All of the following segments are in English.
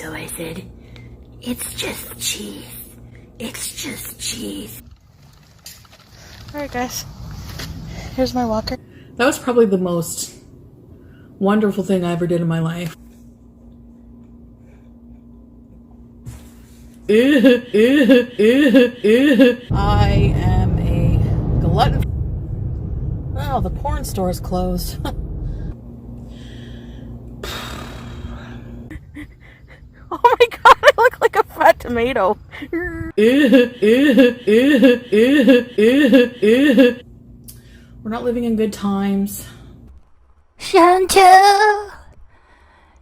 so I said, it's just cheese. It's just cheese. Alright guys, here's my walker. That was probably the most wonderful thing I ever did in my life. I am a glutton. Wow, the porn store is closed. Oh my god, I look like a fat tomato. We're not living in good times. Chantal,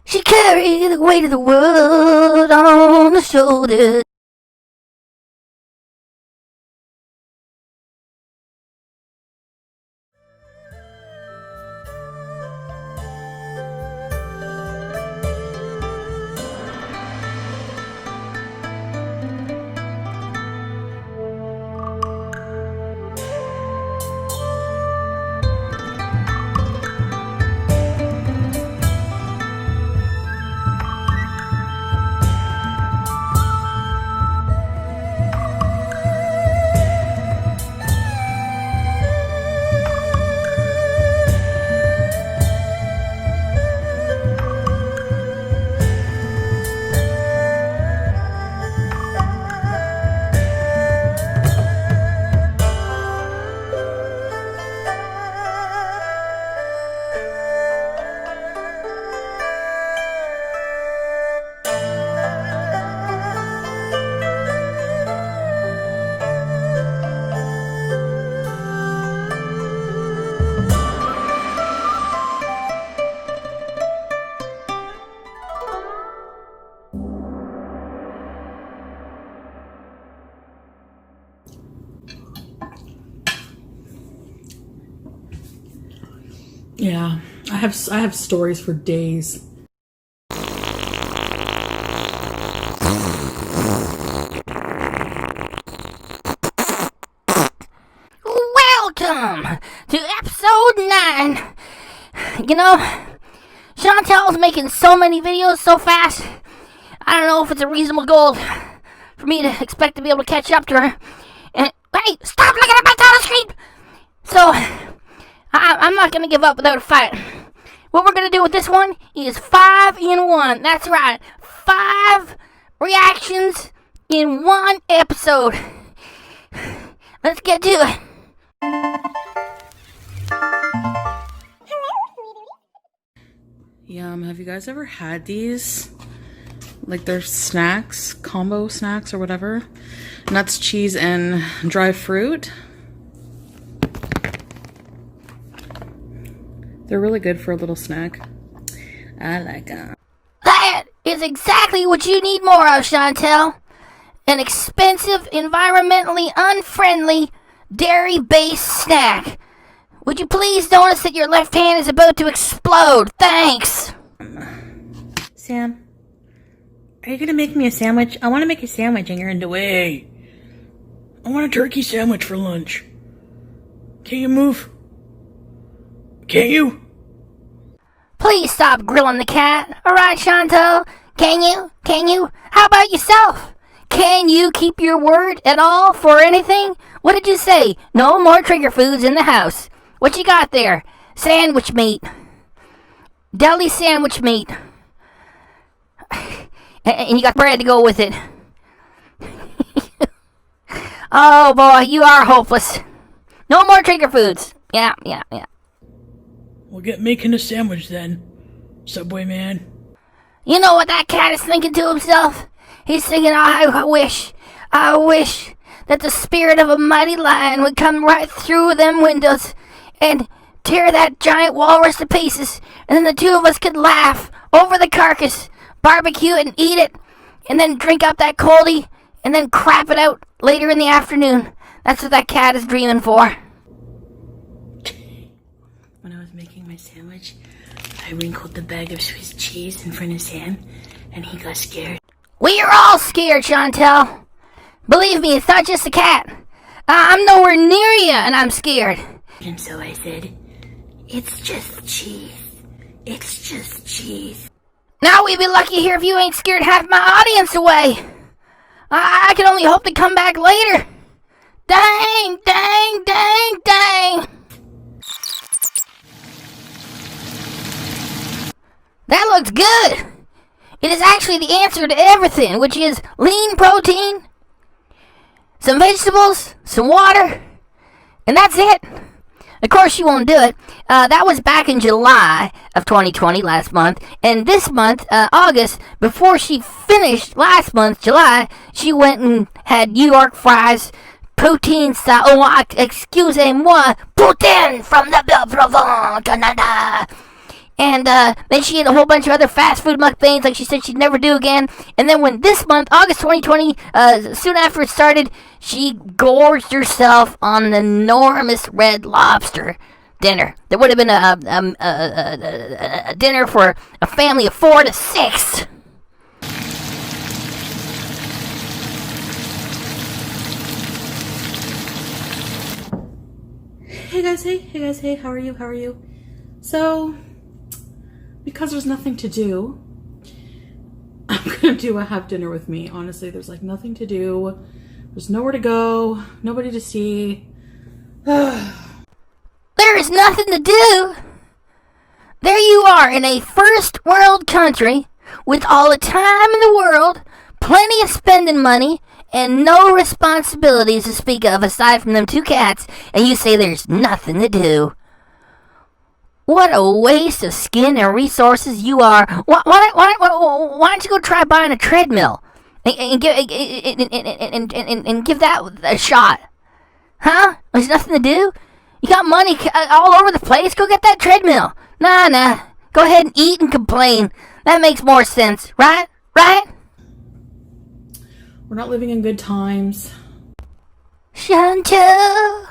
she carried the weight of the world on her shoulders. Yeah, I have stories for days. Welcome to episode 9. You know, Chantal's making so many videos so fast, I don't know if it's a reasonable goal for me to expect to be able to catch up to her. And, hey, stop looking at my title screen! So, I'm not going to give up without a fight. What we're going to do with this one is 5 in 1. That's right, 5 reactions in 1 episode. Let's get to it. Yum, have you guys ever had these? Like they're snacks, combo snacks or whatever. Nuts, cheese, and dry fruit. They're really good for a little snack. I like them. That is exactly what you need more of, Chantal. An expensive, environmentally unfriendly, dairy-based snack. Would you please notice that your left hand is about to explode? Thanks. Sam, are you gonna make me a sandwich? I want to make a sandwich and you're in the way. I want a turkey sandwich for lunch. Can't you move? Can't you? Please stop grilling the cat. Alright, Chantal? Can you? Can you? How about yourself? Can you keep your word at all for anything? What did you say? No more trigger foods in the house. What you got there? Sandwich meat. Deli sandwich meat. And you got bread to go with it. Oh boy, you are hopeless. No more trigger foods. Yeah. We'll get making a sandwich then, Subway man. You know what that cat is thinking to himself? He's thinking, I wish that the spirit of a mighty lion would come right through them windows and tear that giant walrus to pieces, and then the two of us could laugh over the carcass, barbecue it and eat it, and then drink up that coldie, and then crap it out later in the afternoon. That's what that cat is dreaming for. When I was making my sandwich, I wrinkled the bag of Swiss cheese in front of Sam, and he got scared. We are all scared, Chantal. Believe me, it's not just a cat. I'm nowhere near you, and I'm scared. And so I said, it's just cheese. It's just cheese. Now we'd be lucky here if you ain't scared half my audience away. I can only hope to come back later. Dang, dang, dang, dang. That looks good. It is actually the answer to everything, which is lean protein, some vegetables, some water, and that's it. Of course, she won't do it. That was back in July of 2020, last month. And this month, August, before she finished last month, July, she went and had New York fries, poutine style. Oh, excusez-moi, poutine from the Provence, Canada. And then she ate a whole bunch of other fast food mukbangs like she said she'd never do again. And then when this month, August 2020, soon after it started, she gorged herself on an enormous Red Lobster dinner. There would have been a dinner for a family of 4 to 6. Hey guys, hey, how are you? So, because there's nothing to do, I'm gonna do a have dinner with me. Honestly, there's like nothing to do. There's nowhere to go, nobody to see. There is nothing to do. There you are in a first world country with all the time in the world, plenty of spending money, and no responsibilities to speak of aside from them 2 cats, and you say there's nothing to do. What a waste of skin and resources you are. Why don't you go try buying a treadmill and give that a shot? Huh? There's nothing to do? You got money all over the place? Go get that treadmill. Nah. Go ahead and eat and complain. That makes more sense, right? Right? We're not living in good times. Chantal,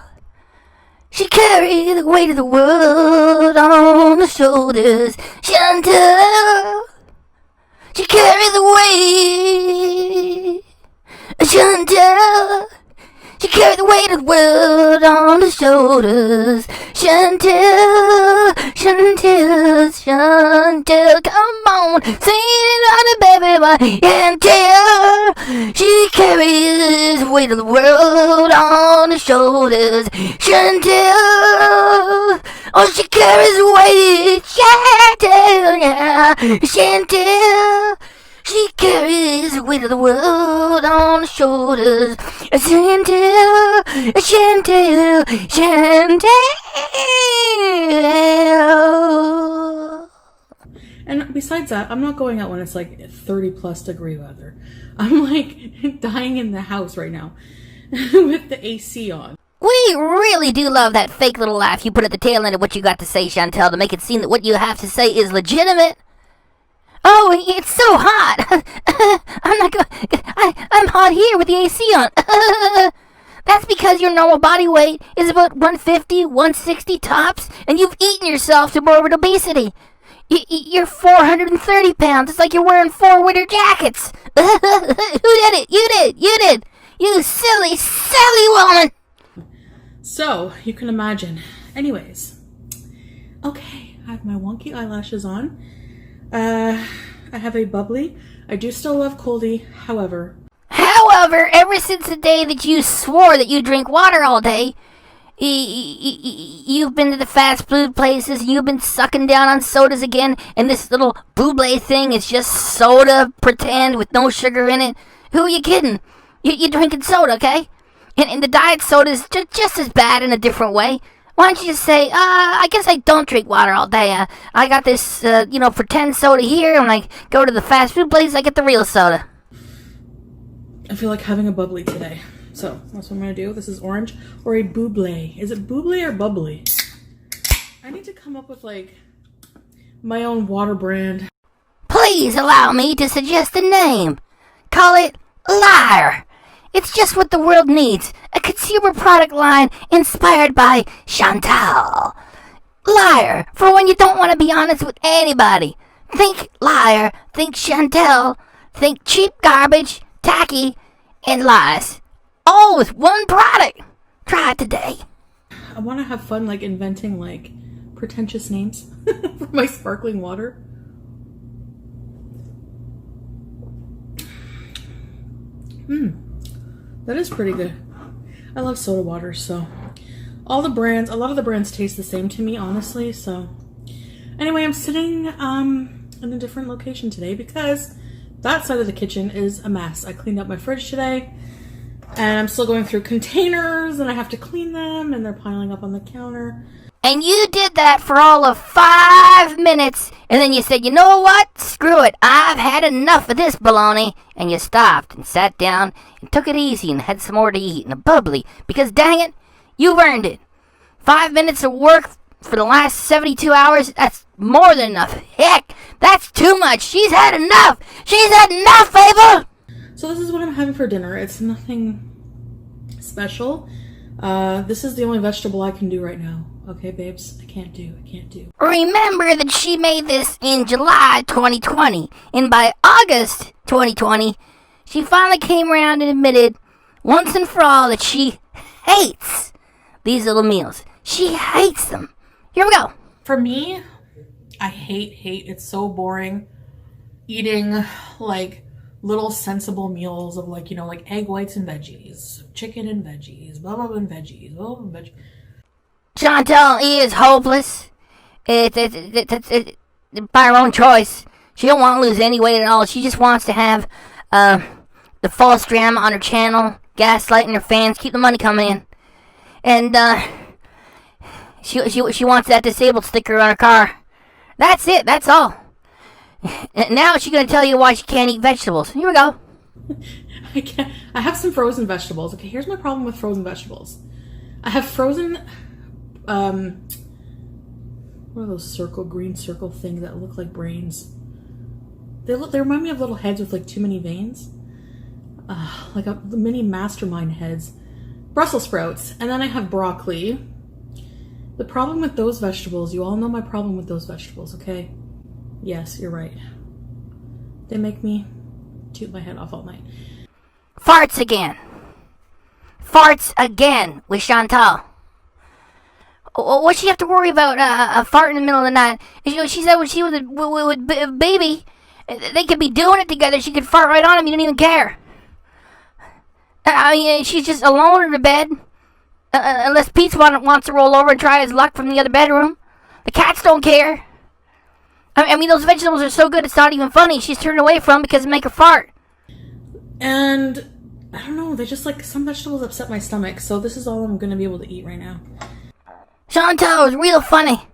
she carried the weight of the world on her shoulders. Chantal, she carried the weight. Chantal, she carried the weight of the world on her shoulders. Chantal, come on, sing it on the baby, my Chantal. She carries the weight of the world on her shoulders. Chantal, oh, she carries the weight. Chantal, yeah, Chantal. She carries the weight of the world on her shoulders. Chantal. And besides that, I'm not going out when it's like 30 plus degree weather. I'm like dying in the house right now with the AC on. We really do love that fake little laugh you put at the tail end of what you got to say, Chantal, to make it seem that what you have to say is legitimate. Oh, it's so hot. I'm hot here with the AC on. That's because your normal body weight is about 150, 160 tops, and you've eaten yourself to morbid obesity. You're 430 pounds. It's like you're wearing 4 winter jackets. Who did it? You did. You silly, silly woman. So, you can imagine. Anyways. Okay, I have my wonky eyelashes on. I have a bubbly. I do still love coldie, however, ever since the day that you swore that you drink water all day, you've been to the fast food places, and you've been sucking down on sodas again, and this little buble thing is just soda pretend with no sugar in it. Who are you kidding? You're drinking soda, okay? And the diet soda is just as bad in a different way. Why don't you just say, I guess I don't drink water all day. I got this, pretend soda here, and when I go to the fast food place, I get the real soda. I feel like having a bubbly today. So, that's what I'm going to do. This is orange or a buble. Is it buble or bubbly? I need to come up with, my own water brand. Please allow me to suggest a name. Call it Liar. It's just what the world needs. A consumer product line inspired by Chantal. Liar, for when you don't want to be honest with anybody. Think Liar, think Chantal, think cheap garbage, tacky, and lies. All with one product. Try it today. I want to have fun, inventing, pretentious names for my sparkling water. That is pretty good. I love soda water, so a lot of the brands taste the same to me, honestly. So anyway, I'm sitting in a different location today because that side of the kitchen is a mess. I cleaned up my fridge today, and I'm still going through containers, and I have to clean them, and they're piling up on the counter. And you did that for all of 5 minutes, and then you said, you know what? Screw it. I've had enough of this baloney. And you stopped and sat down and took it easy and had some more to eat and a bubbly. Because dang it, you've earned it. 5 minutes of work for the last 72 hours, that's more than enough. Heck, that's too much. She's had enough. She's had enough, Abel. So this is what I'm having for dinner. It's nothing special. This is the only vegetable I can do right now. Okay, babes? I can't do. Remember that she made this in July 2020. And by August 2020, she finally came around and admitted once and for all that she hates these little meals. She hates them. Here we go. For me, I hate. It's so boring eating like little sensible meals of like, like egg whites and veggies, chicken and veggies, blah, blah, blah, and veggies, blah, blah, blah, veggies. Chantal is hopeless. It's by her own choice. She don't want to lose any weight at all. She just wants to have the false drama on her channel, gaslighting her fans, keep the money coming in. And she wants that disabled sticker on her car. That's it. That's all. And now she's going to tell you why she can't eat vegetables. Here we go. I have some frozen vegetables. Okay, here's my problem with frozen vegetables. I have frozen, what are those green circle things that look like brains? They remind me of little heads with like too many veins. Like the mini mastermind heads. Brussels sprouts. And then I have broccoli. The problem with those vegetables, you all know my problem with those vegetables, okay? Yes, you're right. They make me toot my head off all night. Farts again. Farts again with Chantal. What she have to worry about a fart in the middle of the night? She said when she was a baby, they could be doing it together. She could fart right on him. You didn't even care. I mean, she's just alone in her bed. Unless Pete wants to roll over and try his luck from the other bedroom. The cats don't care. I mean, those vegetables are so good it's not even funny. She's turned away from them because they make her fart. And I don't know, they just like, some vegetables upset my stomach, so this is all I'm going to be able to eat right now. Chantal is real funny.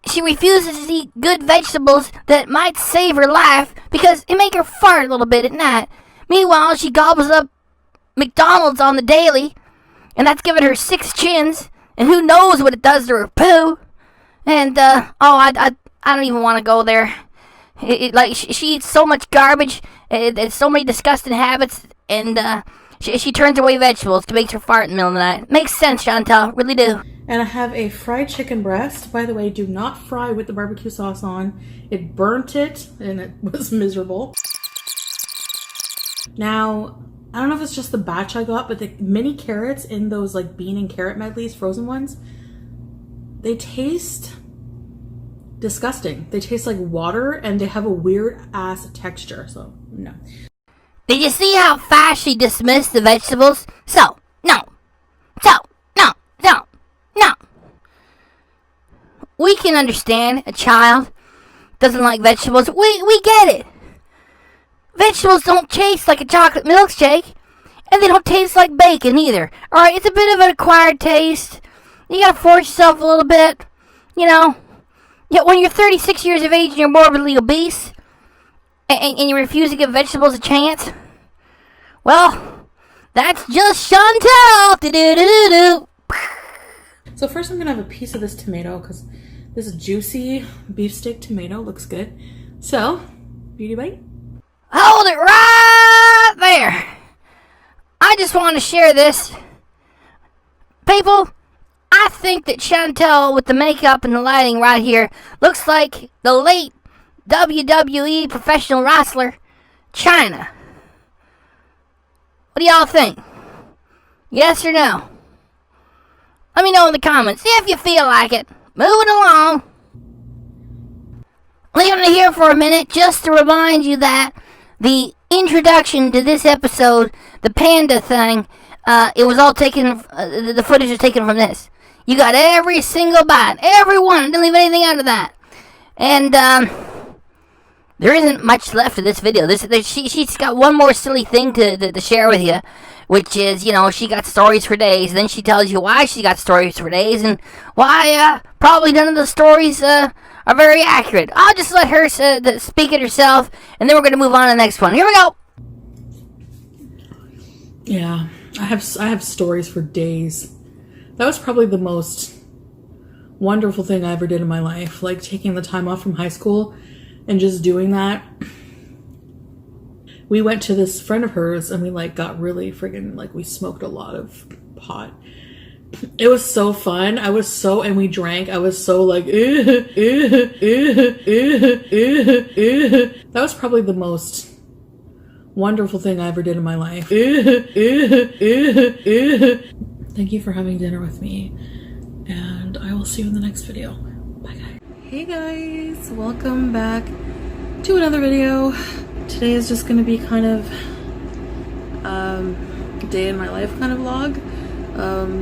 She refuses to eat good vegetables that might save her life because it make her fart a little bit at night. Meanwhile, she gobbles up McDonald's on the daily, and that's giving her 6 chins, and who knows what it does to her poo. And, I don't even want to go there. She eats so much garbage, and so many disgusting habits, and she turns away vegetables to make her fart in the middle of the night. Makes sense, Chantal, really do. And I have a fried chicken breast. By the way, do not fry with the barbecue sauce on. It burnt it, and it was miserable. Now, I don't know if it's just the batch I got, but the mini carrots in those like bean and carrot medleys, frozen ones, they taste disgusting. They taste like water, and they have a weird ass texture, so no. Did you see how fast she dismissed the vegetables? No. We can understand a child doesn't like vegetables. We get it. Vegetables don't taste like a chocolate milkshake, and they don't taste like bacon either. Alright, it's a bit of an acquired taste. You gotta force yourself a little bit, Yet when you're 36 years of age and you're morbidly obese, and you refuse to give vegetables a chance, well, that's just Chantal. Do-do-do-do-do. So first I'm going to have a piece of this tomato because this juicy beefsteak tomato looks good. So, beauty bite. Hold it right there. I just want to share this. People, I think that Chantal with the makeup and the lighting right here looks like the late WWE professional wrestler, China. What do y'all think? Yes or no? Let me know in the comments if you feel like it. Moving along. Leaving it here for a minute just to remind you that the introduction to this episode, the panda thing, it was all taken, the footage was taken from this. You got every single bite, every one, didn't leave anything out of that. And, there isn't much left of this video. She's got one more silly thing to share with you, which is, you know, she got stories for days. Then she tells you why she got stories for days and why probably none of the stories are very accurate. I'll just let her speak it herself, and then we're going to move on to the next one. Here we go. Yeah, I have stories for days. That was probably the most wonderful thing I ever did in my life. Like taking the time off from high school and just doing that. We went to this friend of hers and we like got really friggin' like we smoked a lot of pot. It was so fun. And we drank. I was so like, That was probably the most wonderful thing I ever did in my life. Thank you for having dinner with me. And I will see you in the next video. Bye guys. Hey guys, welcome back to another video. Today is just gonna be kind of day in my life kind of vlog.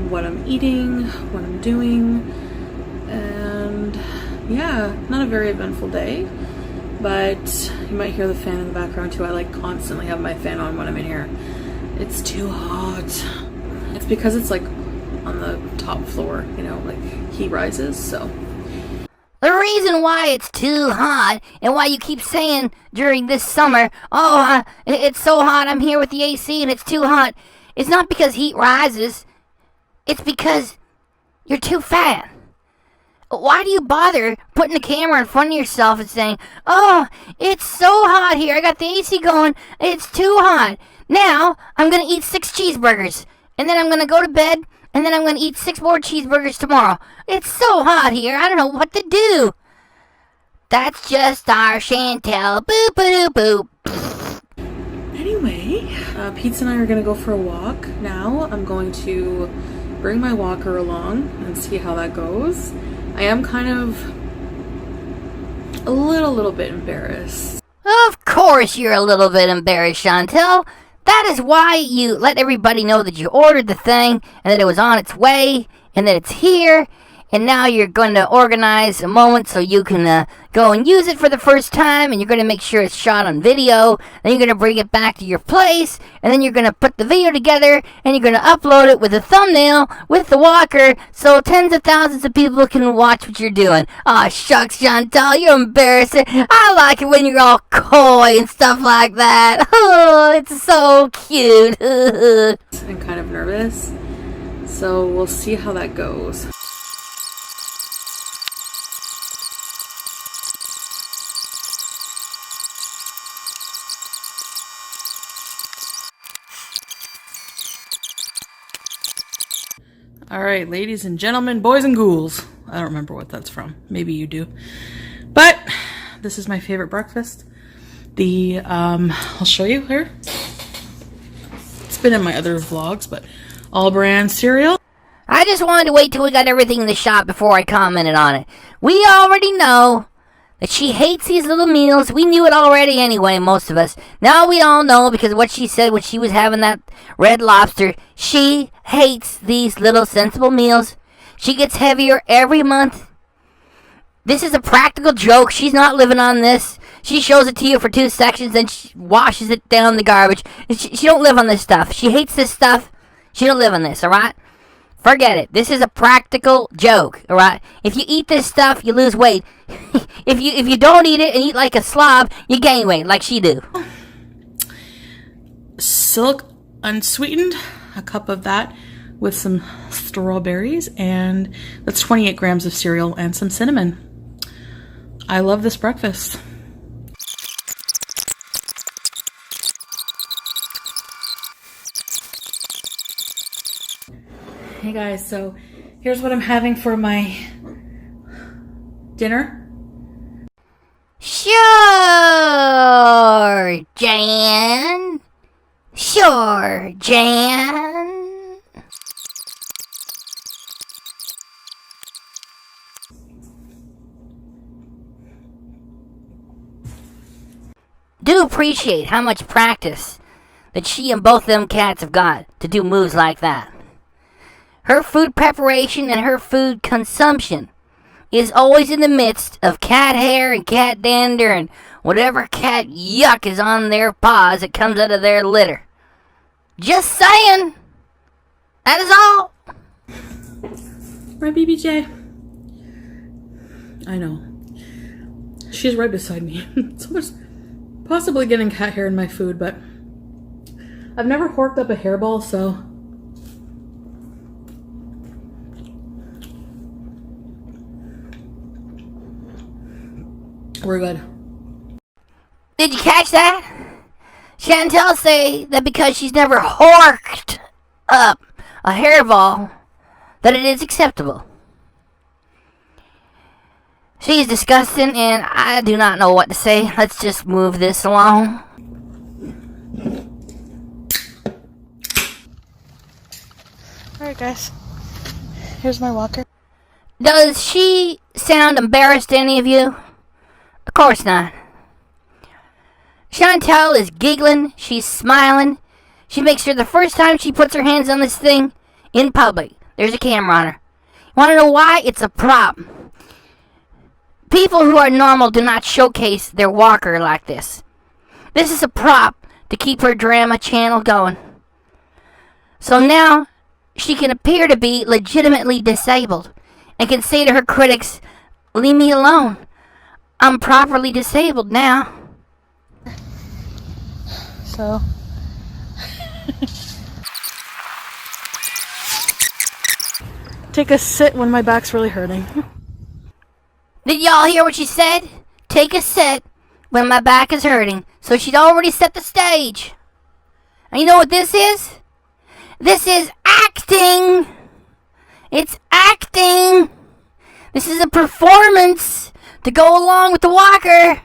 What I'm eating, what I'm doing, and yeah, not a very eventful day, but you might hear the fan in the background too. I like constantly have my fan on when I'm in here. It's too hot. It's because it's like on the top floor, you know, like heat rises, so. The reason why it's too hot and why you keep saying during this summer, oh, it's so hot, I'm here with the AC and it's too hot, it's not because heat rises. It's because you're too fat. Why do you bother putting the camera in front of yourself and saying, oh, it's so hot here, I got the AC going, it's too hot. Now, I'm going to eat 6 cheeseburgers, and then I'm going to go to bed, and then I'm going to eat 6 more cheeseburgers tomorrow. It's so hot here, I don't know what to do. That's just our Chantal. Boop, boop, boop. Anyway, Pete and I are going to go for a walk now. I'm going to bring my walker along and see how that goes. I am kind of a little bit embarrassed. Of course you're a little bit embarrassed, Chantal. That is why you let everybody know that you ordered the thing and that it was on its way and that it's here. And now you're going to organize a moment so you can go and use it for the first time, and you're going to make sure it's shot on video. Then you're going to bring it back to your place, and then you're going to put the video together, and you're going to upload it with a thumbnail with the walker so tens of thousands of people can watch what you're doing. Aw, shucks, Chantal, you're embarrassing. I like it when you're all coy and stuff like that. Oh, it's so cute. I'm kind of nervous, so we'll see how that goes. All right, ladies and gentlemen, boys and ghouls. I don't remember what that's from. Maybe you do. But this is my favorite breakfast. I'll show you here. It's been in my other vlogs, but all brand cereal. I just wanted to wait till we got everything in the shop before I commented on it. We already know that she hates these little meals. We knew it already anyway, most of us. Now we all know because of what she said when she was having that Red Lobster. She hates these little sensible meals. She gets heavier every month. This is a practical joke. She's not living on this. She shows it to you for 2 seconds, then she washes it down the garbage. She don't live on this stuff. She hates this stuff. She don't live on this, alright? Forget it. This is a practical joke, alright? If you eat this stuff, you lose weight. If you don't eat it and eat like a slob, you gain weight like she do. Silk unsweetened, a cup of that with some strawberries, and that's 28 grams of cereal and some cinnamon. I love this breakfast. Hey guys, so here's what I'm having for my dinner. Sure, Jan. Sure, Jan. do appreciate how much practice that she and both them cats have got to do moves like that. Her food preparation and her food consumption is always in the midst of cat hair and cat dander and whatever cat yuck is on their paws that comes out of their litter. Just saying. That is all. Right, BBJ? I know. She's right beside me. Someone's possibly getting cat hair in my food, but I've never horked up a hairball, so we're good. Did you catch that? Chantal say that because she's never horked up a hairball, that it is acceptable. She is disgusting, and I do not know what to say. Let's just move this along. Alright, guys. Here's my walker. Does she sound embarrassed to any of you? Of course not. Chantal is giggling, she's smiling. She makes sure the first time she puts her hands on this thing in public, there's a camera on her. You want to know why? It's a prop. People who are normal do not showcase their walker like this. This is a prop to keep her drama channel going. So now she can appear to be legitimately disabled and can say to her critics, "Leave me alone. I'm properly disabled now." So, take a sit when my back's really hurting. Did y'all hear what she said? Take a sit when my back is hurting. So she'd already set the stage. And you know what this is? This is acting. It's acting. This is a performance to go along with the walker.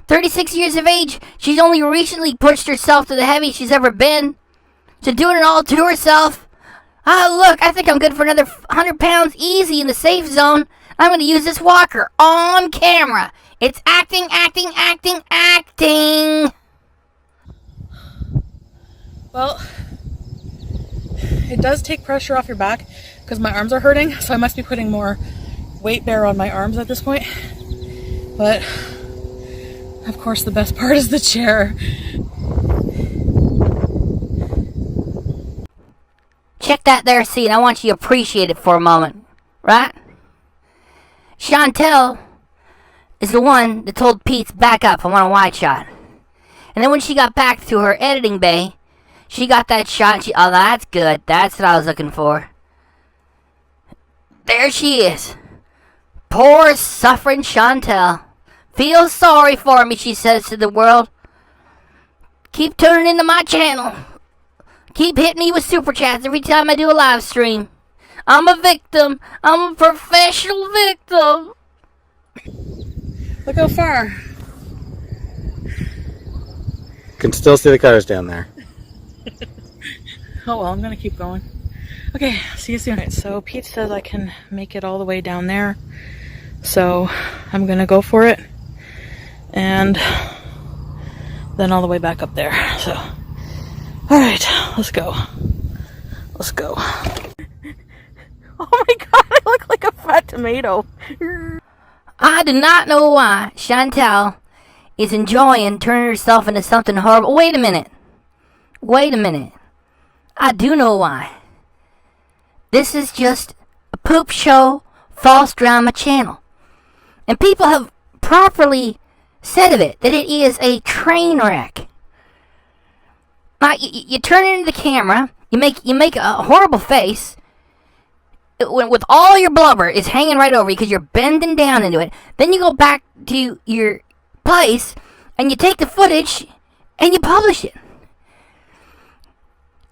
36 years of age, she's only recently pushed herself to the heaviest she's ever been. She's doing it all to herself. Oh, look, I think I'm good for another 100 pounds easy in the safe zone. I'm going to use this walker on camera. It's acting, acting, acting, acting. Well, it does take pressure off your back because my arms are hurting, so I must be putting more weight bear on my arms at this point. But of course, the best part is the chair. Check that there scene. I want you to appreciate it for a moment. Right? Chantal is the one that told Pete, back up, I want a wide shot. And then when she got back to her editing bay, she got that shot. Oh, that's good. That's what I was looking for. There she is. Poor, suffering Chantal. Feel sorry for me, she says to the world. Keep tuning into my channel. Keep hitting me with super chats every time I do a live stream. I'm a victim. I'm a professional victim. Look how far. Can still see the cars down there. Oh well, I'm gonna keep going. Okay, see you soon. Right, so Pete says I can make it all the way down there. So I'm gonna go for it. And then all the way back up there. So, alright, let's go. Let's go. Oh my god, I look like a fat tomato. I do not know why Chantal is enjoying turning herself into something horrible. Wait a minute. Wait a minute. I do know why. This is just a poop show, false drama channel. And people have properly said of it that it is a train wreck. Now, you turn it into the camera, you make a horrible face, with all your blubber is hanging right over you because you're bending down into it. Then you go back to your place and you take the footage and you publish it.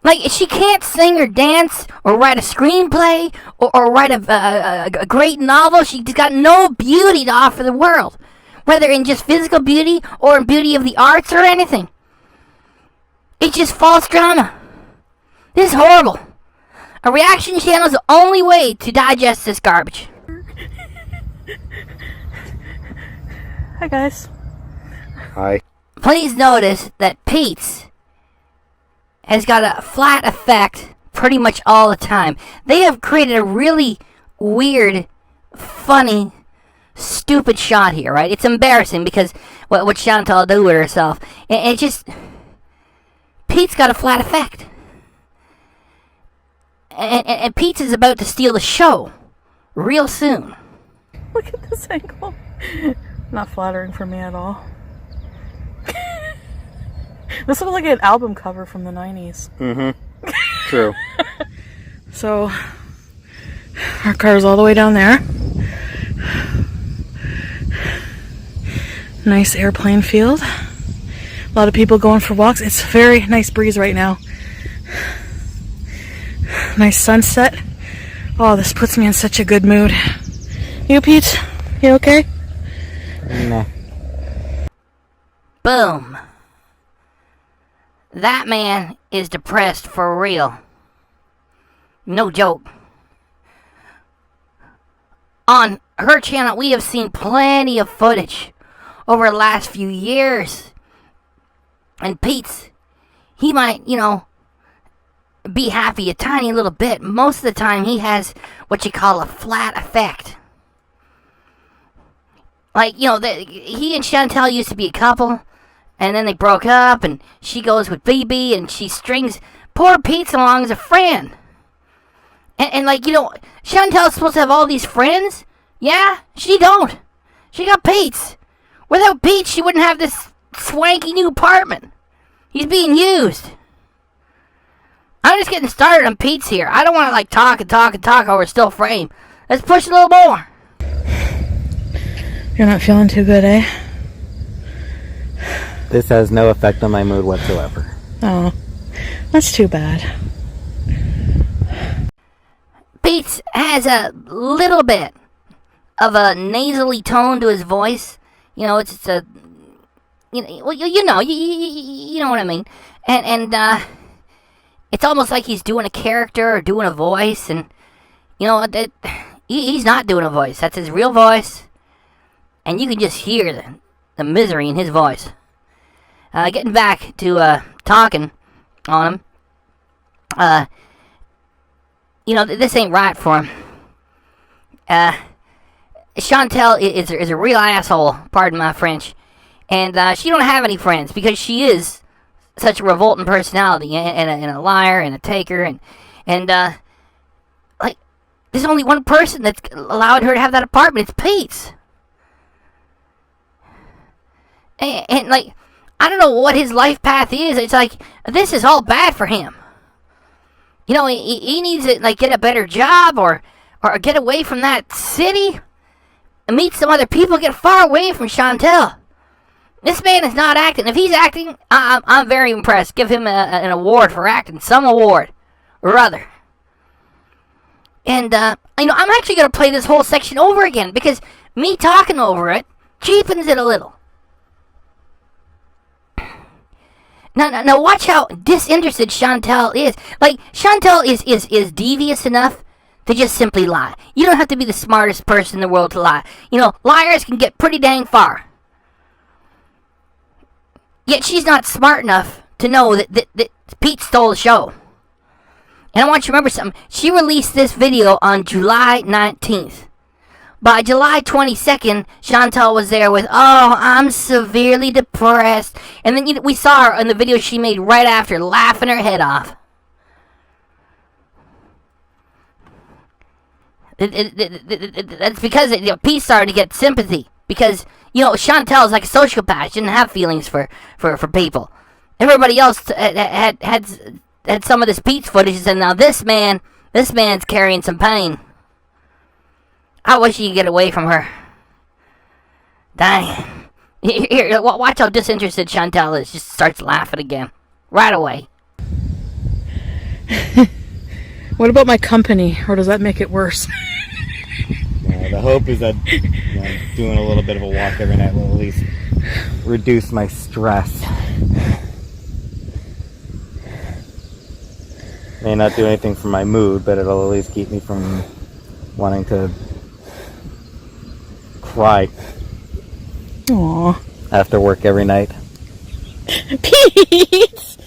Like, she can't sing or dance or write a screenplay or write a great novel. She's got no beauty to offer the world, whether in just physical beauty or in beauty of the arts or anything. It's just false drama. This is horrible. A reaction channel is the only way to digest this garbage. Hi guys. Hi. please notice that Pete's has got a flat effect pretty much all the time. They have created a really weird, funny, stupid shot here, right? It's embarrassing because what Chantal do with herself. And it just... Pete's got a flat effect. And Pete's is about to steal the show real soon. Look at this angle. Not flattering for me at all. This looks like an album cover from the 90s. Mm-hmm. True. So, our car's all the way down there. Nice airplane field. A lot of people going for walks. It's a very nice breeze right now. Nice sunset. Oh, this puts me in such a good mood. You, Pete? You okay? Nah. Boom. That man is depressed for real. No joke. On her channel, we have seen plenty of footage over the last few years. And Pete's, he might, be happy a tiny little bit. Most of the time, he has what you call a flat effect. Like, he and Chantal used to be a couple, and then they broke up, and she goes with BB, and she strings poor Pete along as a friend. And Chantal's supposed to have all these friends? Yeah, she don't. She got Pete's. Without Pete, she wouldn't have this swanky new apartment. He's being used. I'm just getting started on Pete's here. I don't want to talk and talk and talk over a still frame. Let's push a little more. You're not feeling too good, eh? This has no effect on my mood whatsoever. Oh, that's too bad. Pete's has a little bit of a nasally tone to his voice. It's a... you know what I mean. And it's almost like he's doing a character or doing a voice, and he's not doing a voice. That's his real voice, and you can just hear the misery in his voice. Getting back to talking on him. This ain't right for him. Chantal is a real asshole, pardon my French. And she don't have any friends because she is such a revolting personality and a liar and a taker. And there's only one person that's allowed her to have that apartment. It's Pete's. And I don't know what his life path is. It's this is all bad for him. He needs to get a better job or get away from that city and meet some other people, get far away from Chantal. This man is not acting. If he's acting, I'm very impressed. Give him an award for acting. Some award or other. And, I'm actually going to play this whole section over again because me talking over it cheapens it a little. Now watch how disinterested Chantal is. Chantal is devious enough to just simply lie. You don't have to be the smartest person in the world to lie. Liars can get pretty dang far. Yet she's not smart enough to know that Pete stole the show. And I want you to remember something. She released this video on July 19th. By July 22nd, Chantal was there with, I'm severely depressed. And then we saw her in the video she made right after, laughing her head off. That's because Pete started to get sympathy. Because, Chantal's like a sociopath. She didn't have feelings for people. Everybody else had some of this Pete's footage, and now this man's carrying some pain. I wish you could get away from her. Dang. Here, watch how disinterested Chantal is. Just starts laughing again. Right away. What about my company? Or does that make it worse? The hope is that doing a little bit of a walk every night will at least reduce my stress. May not do anything for my mood, but it'll at least keep me from wanting to cry Aww. after work every night. Pete!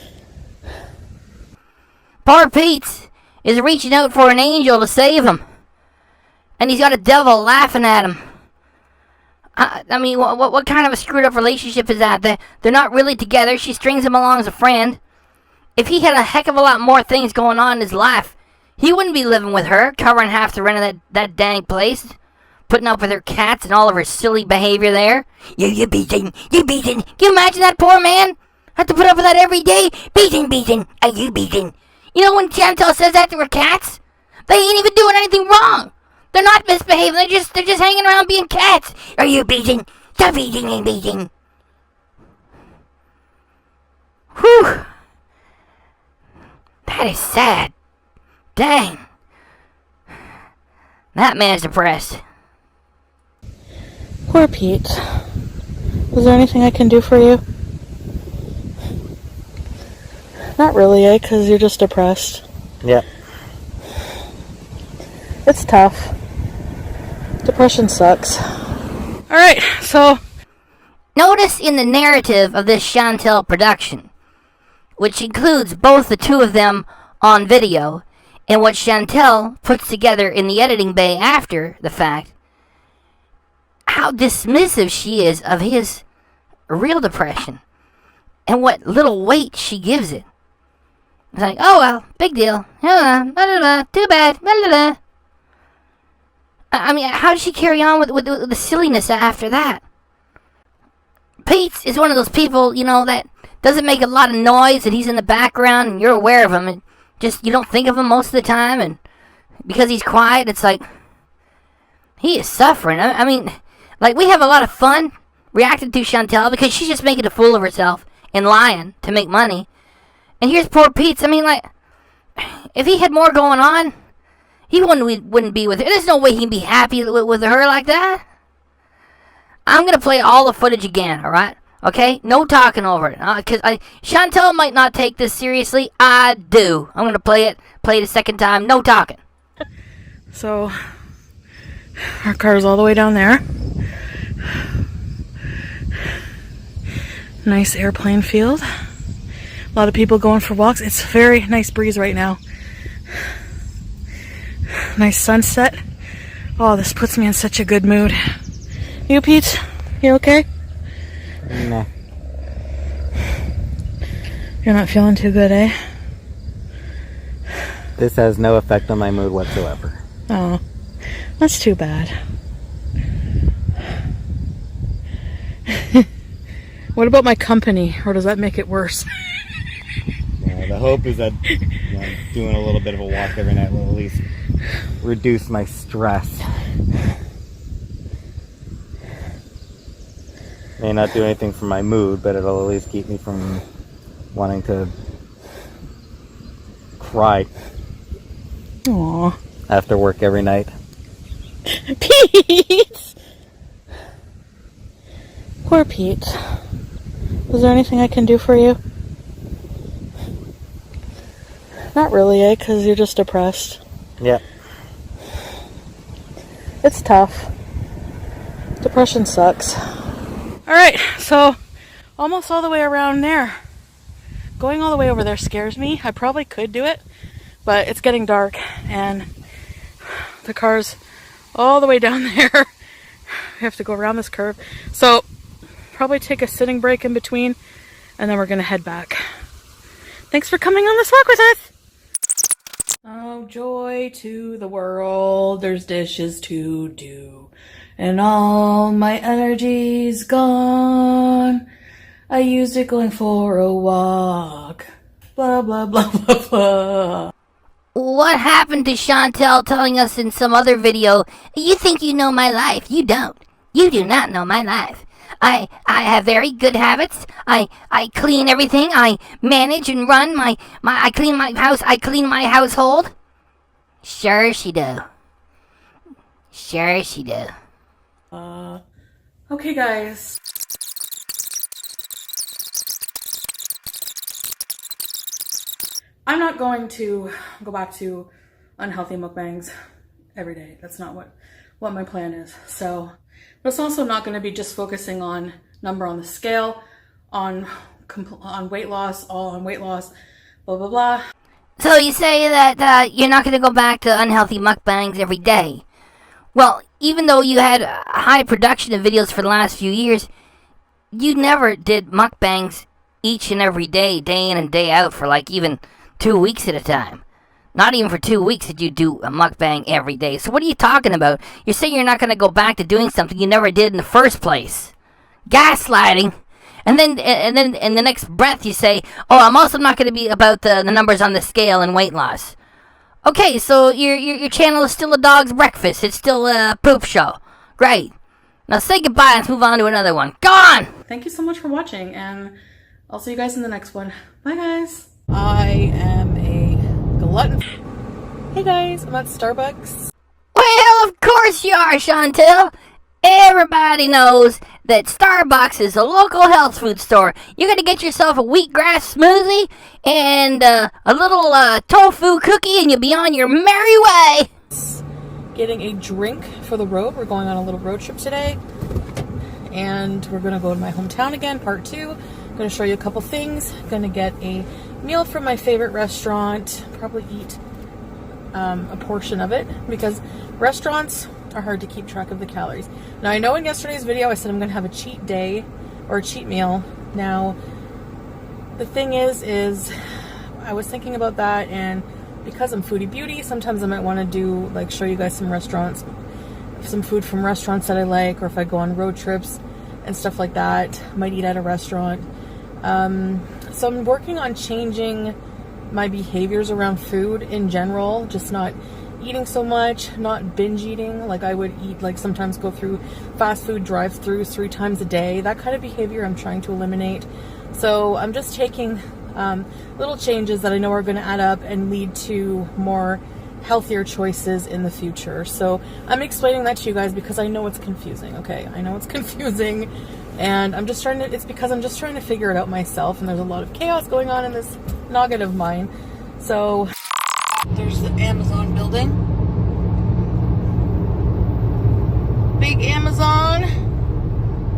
Poor Pete is reaching out for an angel to save him. And he's got a devil laughing at him. I mean, what kind of a screwed up relationship is that? They're not really together. She strings him along as a friend. If he had a heck of a lot more things going on in his life, he wouldn't be living with her, covering half the rent of that dang place, putting up with her cats and all of her silly behavior there. You're beating. Can you imagine that poor man? Have to put up with that every day? Beating. Are you beating? You know when Chantal says that to her cats? They ain't even doing anything wrong. They're not misbehaving. They're just hanging around being cats. Are you beating? Stop beating. Whew. That is sad. Dang. That man's depressed. Poor Pete. Is there anything I can do for you? Not really, eh? Because you're just depressed. Yeah. It's tough. Depression sucks. Alright, so... Notice in the narrative of this Chantal production, which includes both the two of them on video and what Chantal puts together in the editing bay after the fact, how dismissive she is of his real depression and what little weight she gives it. It's like, oh well, big deal. Too bad. I mean, how did she carry on with the silliness after that? Pete is one of those people, you know, that doesn't make a lot of noise, and he's in the background, and you're aware of him, and just, you don't think of him most of the time, and because he's quiet, it's like, he is suffering. I mean, like, we have a lot of fun reacting to Chantal, because she's just making a fool of herself, and lying to make money, and here's poor Pete. I mean, like, if he had more going on, he wouldn't be with her. There's no way he'd be happy with her like that. I'm going to play all the footage again, alright? Okay? No talking over it. Because Chantal might not take this seriously. I do. I'm going to play it a second time. No talking. So, our car's all the way down there. Nice airplane field. A lot of people going for walks. It's a very nice breeze right now. Nice sunset. Oh, this puts me in such a good mood. You, Pete? You okay? No. You're not feeling too good, eh? This has no effect on my mood whatsoever. Oh, that's too bad. What about my company? Or does that make it worse? Yeah, the hope is that doing a little bit of a walk every night will at least reduce my stress. May not do anything for my mood, but it'll at least keep me from wanting to cry. Aww. After work every night. Pete! Poor Pete. Is there anything I can do for you? Not really, eh? Because you're just depressed. Yeah. It's tough. Depression sucks. Alright, so almost all the way around there. Going all the way over there scares me. I probably could do it, but it's getting dark and the car's all the way down there. We have to go around this curve. So probably take a sitting break in between and then we're going to head back. Thanks for coming on this walk with us. Oh, joy to the world, there's dishes to do, and all my energy's gone. I used it going for a walk. Blah, blah, blah, blah, blah. What happened to Chantal telling us in some other video, you think you know my life? You don't. You do not know my life. I have very good habits. I clean everything. I manage and run I clean my house. I clean my household. Sure she do. Sure she do. Okay, guys. I'm not going to go back to unhealthy mukbangs every day. That's not what my plan is. So, but it's also not going to be just focusing on number on the scale, on on weight loss, all on weight loss, blah, blah, blah. So you say that you're not going to go back to unhealthy mukbangs every day. Well, even though you had a high production of videos for the last few years, you never did mukbangs each and every day, day in and day out, for like even 2 weeks at a time. Not even for 2 weeks did you do a mukbang every day. So what are you talking about? You're saying you're not going to go back to doing something you never did in the first place. Gaslighting. And then in the next breath you say, oh, I'm also not going to be about the numbers on the scale and weight loss. Okay, so your channel is still a dog's breakfast. It's still a poop show. Great. Now say goodbye and let's move on to another one. Go on! Thank you so much for watching, and I'll see you guys in the next one. Bye, guys. I am a glutton. Hey, guys. I'm at Starbucks. Well, of course you are, Chantal. Everybody knows that Starbucks is a local health food store. You're going to get yourself a wheatgrass smoothie and a little tofu cookie, and you'll be on your merry way. Getting a drink for the road. We're going on a little road trip today, and we're going to go to my hometown again, part 2. I'm going to show you a couple things. Going to get a meal from my favorite restaurant. Probably eat a portion of it, because restaurants are hard to keep track of the calories. Now, I know in yesterday's video I said I'm going to have a cheat day or a cheat meal. Now, the thing is I was thinking about that, and because I'm Foodie Beauty, sometimes I might want to do, like, show you guys some restaurants, some food from restaurants that I like, or if I go on road trips and stuff like that, I might eat at a restaurant. So I'm working on changing my behaviors around food in general, just not eating so much, not binge eating. Like, I would eat, like, sometimes go through fast food drive-thrus 3 times a day. That kind of behavior I'm trying to eliminate. So I'm just taking little changes that I know are going to add up and lead to more healthier choices in the future. So I'm explaining that to you guys because I know it's confusing, okay? I know it's confusing, and I'm just trying to, it's because I'm just trying to figure it out myself, and there's a lot of chaos going on in this noggin of mine. So there's the Amazon building. Big Amazon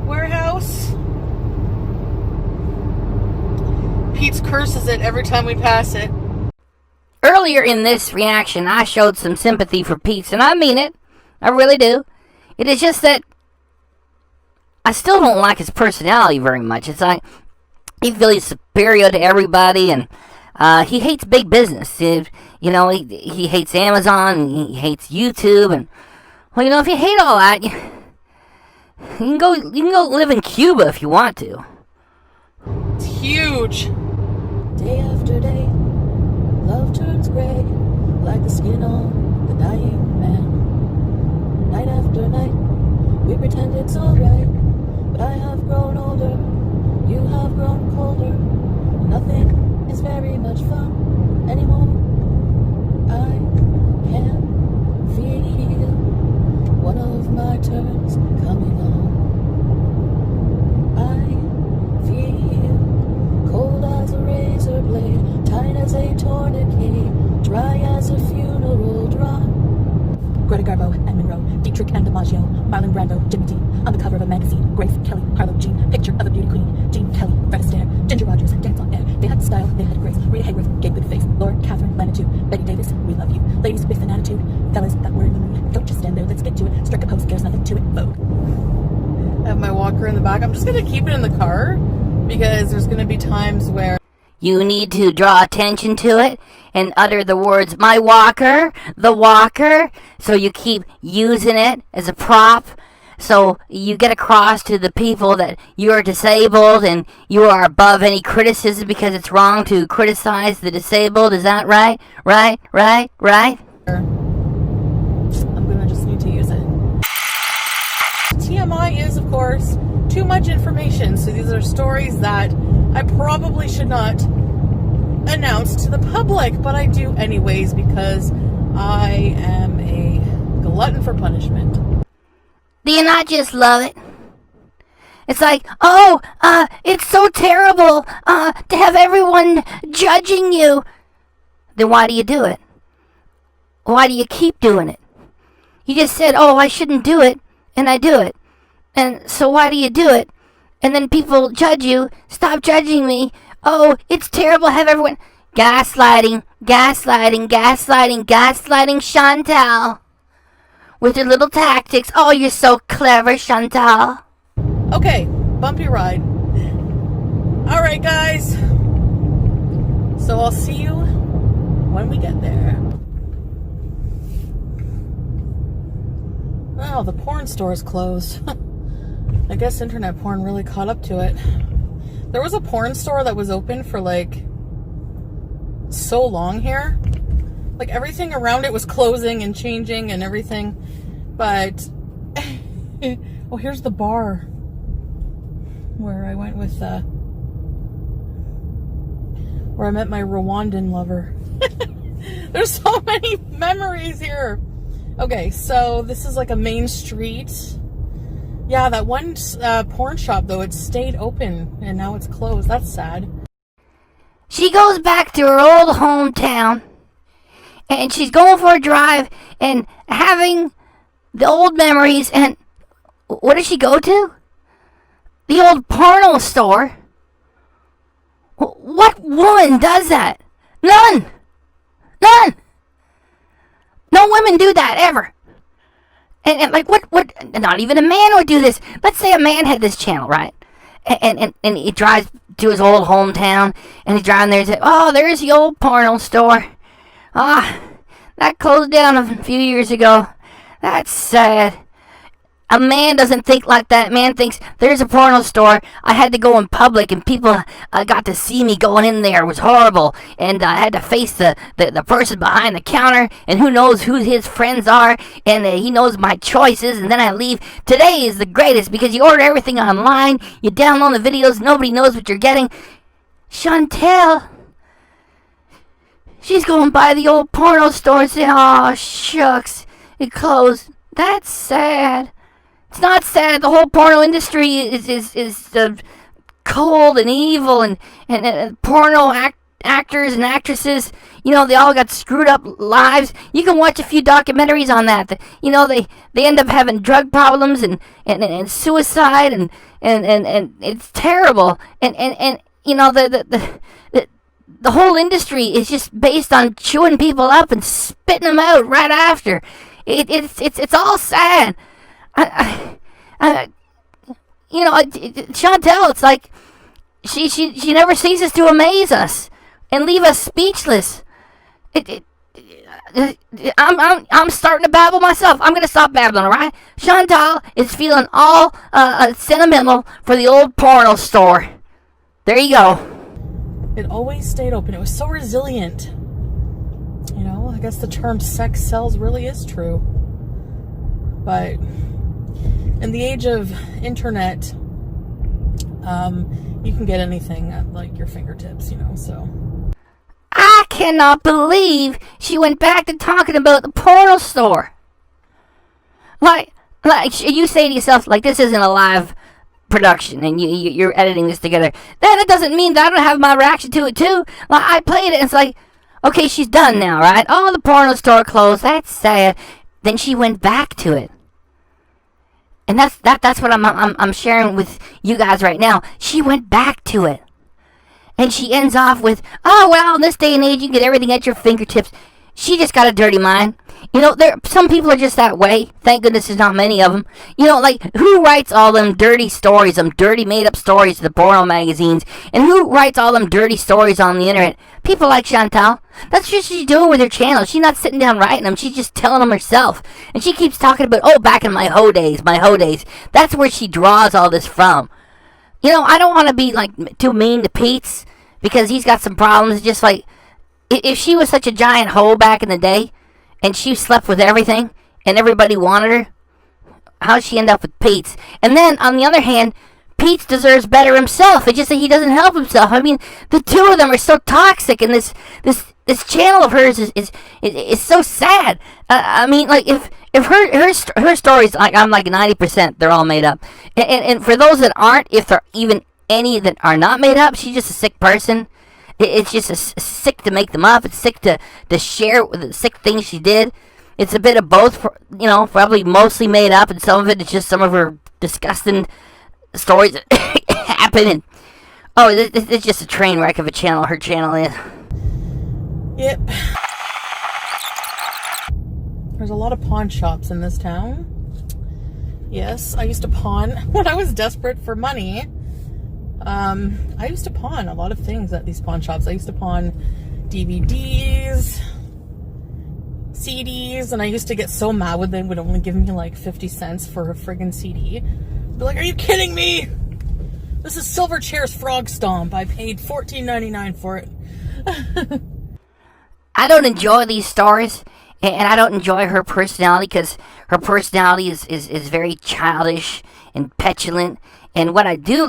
warehouse. Pete's curses it every time we pass it. Earlier in this reaction, I showed some sympathy for Pete, and I mean it. I really do. It is just that I still don't like his personality very much. It's like he feels he's superior to everybody, and he hates big business. He hates Amazon, and he hates YouTube, and, well, if you hate all that, you can go live in Cuba if you want to. It's huge. Day after day, love turns gray, like the skin on the dying man. Night after night, we pretend it's alright, but I have grown older, you have grown colder. Nothing is very much fun anymore. I can feel one of my turns coming on. I feel cold as a razor blade, tight as a tourniquet, dry as a funeral drum. Greta Garbo and Monroe, Dietrich and DiMaggio, Marlon Brando, Jimmy Dean, on the cover of a magazine, Grace Kelly, Harlow Jean, picture of a beauty queen, Jean Kelly, Fred Astaire, Ginger Rogers, Dance on Air. They had style, they had grace. Rita Hayworth gave good face. Laura Catherine, Lanitou, Betty Davis, we love you. Ladies with an attitude, fellas that were in the mood, don't just stand there, let's get to it. Strike a pose, there's nothing to it, Vogue. I have my walker in the back. I'm just going to keep it in the car because there's going to be times where You need to draw attention to it and utter the words, my walker, the walker, so you keep using it as a prop. So you get across to the people that you are disabled and you are above any criticism because it's wrong to criticize the disabled. Is that right? Right? I'm going to just need to use it. TMI is, of course, too much information. So these are stories that I probably should not announce to the public, but I do anyways because I am a glutton for punishment. Do you not just love it? It's like, it's so terrible to have everyone judging you. Then why do you do it? Why do you keep doing it? You just said, I shouldn't do it, and I do it. And so why do you do it? and then people judge you. Stop judging me. Oh, it's terrible. Have everyone gaslighting, Chantal, with your little tactics. Oh, you're so clever, Chantal. Okay, bumpy ride. All right, guys. So I'll see you when we get there. Oh, the porn store is closed. I guess internet porn really caught up to it. There was a porn store that was open for like so long here. Like everything around it was closing and changing and everything. But oh, here's the bar where I went with where I met my Rwandan lover. There's so many memories here. Okay, so this is like a main street. Yeah, that one porn shop, though, it stayed open, and now it's closed. That's sad. She goes back to her old hometown, and she's going for a drive and having the old memories, and what does she go to? The old porno store. What woman does that? None! No women do that, ever. And like, what, not even a man would do this. Let's say a man had this channel, right? And he drives to his old hometown, and he's driving there and says, oh, there's the old porno store. That closed down a few years ago. That's sad. A man doesn't think like that. Man thinks, there's a porno store. I had to go in public, and people got to see me going in there. It was horrible. And I had to face the person behind the counter, and who knows who his friends are, and he knows my choices, and then I leave. Today is the greatest, because you order everything online, you download the videos, nobody knows what you're getting. Chantal, she's going by the old porno store and saying, oh, shucks, it closed. That's sad. It's not sad. The whole porno industry is cold and evil, and porno actors and actresses, you know, they all got screwed up lives. You can watch a few documentaries on that. You know, they end up having drug problems and suicide, and it's terrible. And you know, the whole industry is just based on chewing people up and spitting them out right after. It's all sad. You know, Chantal, it's like she never ceases to amaze us and leave us speechless. I'm starting to babble myself. I'm gonna stop babbling, all right? Chantal is feeling all sentimental for the old porno store. There you go. It always stayed open. It was so resilient. You know, I guess the term sex sells really is true. But in the age of internet, you can get anything at like your fingertips, you know, so. I cannot believe she went back to talking about the porno store. Like you say to yourself, like, this isn't a live production and you're editing this together. Then it doesn't mean that I don't have my reaction to it too. Like, I played it and it's like, okay, she's done now, right? Oh, the porno store closed. That's sad. Then she went back to it. And that's what I'm sharing with you guys right now. She went back to it. And she ends off with, oh, well, in this day and age, you can get everything at your fingertips. She just got a dirty mind. You know, some people are just that way. Thank goodness there's not many of them. You know, like, who writes all them dirty stories, them dirty made-up stories to the porno magazines? And who writes all them dirty stories on the internet? People like Chantal. That's what she's doing with her channel. She's not sitting down writing them. She's just telling them herself. And she keeps talking about, oh, back in my hoe days. That's where she draws all this from. You know, I don't want to be, like, too mean to Pete's, because he's got some problems. Just like, if she was such a giant hoe back in the day, and she slept with everything, and everybody wanted her, how'd she end up with Pete's? And then, on the other hand, Pete's deserves better himself. It's just that he doesn't help himself. I mean, the two of them are so toxic, and this channel of hers is so sad. I mean, like, if her stories, like, I'm like 90%, they're all made up. And for those that aren't, if there are even any that are not made up, she's just a sick person. It's just sick to make them up. It's sick to share the sick things she did. It's a bit of both, you know, probably mostly made up, and some of it is just some of her disgusting stories happen, and oh, this is just a train wreck of a channel. Her channel is. Yep. There's a lot of pawn shops in this town. Yes, I used to pawn when I was desperate for money. I used to pawn a lot of things at these pawn shops. I used to pawn DVDs, CDs, and I used to get so mad when they would only give me like 50 cents for a friggin' CD. I'd be like, are you kidding me? This is Silverchair's Frog Stomp. I paid $14.99 for it. I don't enjoy these stories, and I don't enjoy her personality, because her personality is very childish and petulant. And what I do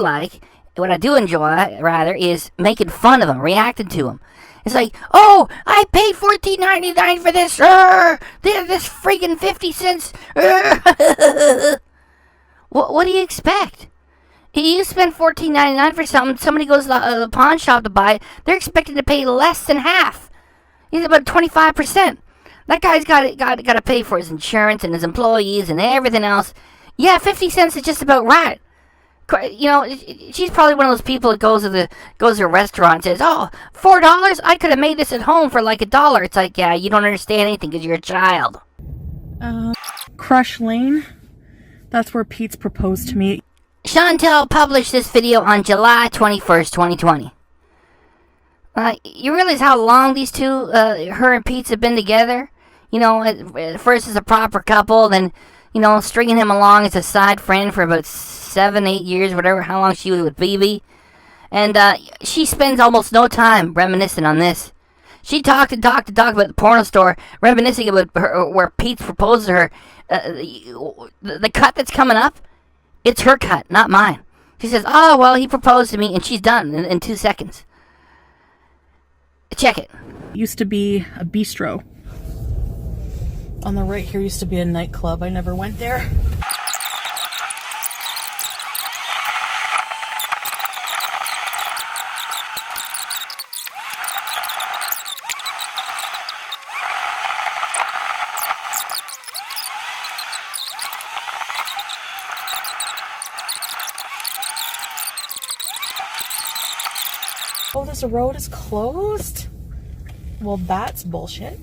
enjoy, rather, is making fun of him, reacting to him. It's like, oh, I paid $14.99 for this. This friggin' 50 cents. What do you expect? You spend $14.99 for something, somebody goes to the pawn shop to buy it, they're expected to pay less than half. He's about 25%. That guy's got to pay for his insurance and his employees and everything else. Yeah, 50 cents is just about right. You know, she's probably one of those people that goes to a restaurant and says, oh, $4? I could have made this at home for like $1. It's like, yeah, you don't understand anything because you're a child. Crush Lane. That's where Pete's proposed to me. Chantal published this video on July 21st, 2020. You realize how long these two, her and Pete's, have been together? You know, at first as a proper couple, then, you know, stringing him along as a side friend for about 7-8 years, whatever, how long she was with Phoebe. And she spends almost no time reminiscing on this. She talked about the porno store, reminiscing about where Pete's proposed to her. The cut that's coming up, it's her cut, not mine. She says, oh, well, he proposed to me, and she's done in 2 seconds. Check it. Used to be a bistro. On the right here used to be a nightclub. I never went there. Oh, this road is closed? Well, that's bullshit.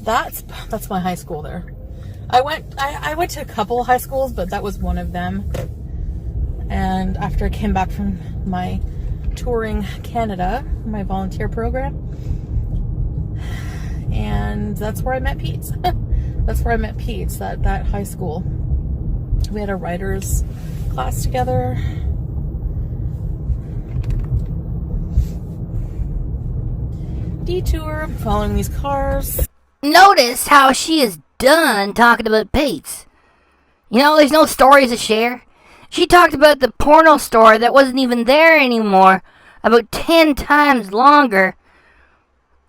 That's my high school there. I went to a couple high schools, but that was one of them. And after I came back from my touring Canada, my volunteer program, and that's where I met Pete's. That's where I met Pete's, that high school. We had a writer's class together. Detour, following these cars. Notice how she is done talking about Pete's. You know, there's no stories to share. She talked about the porno store that wasn't even there anymore about 10 times longer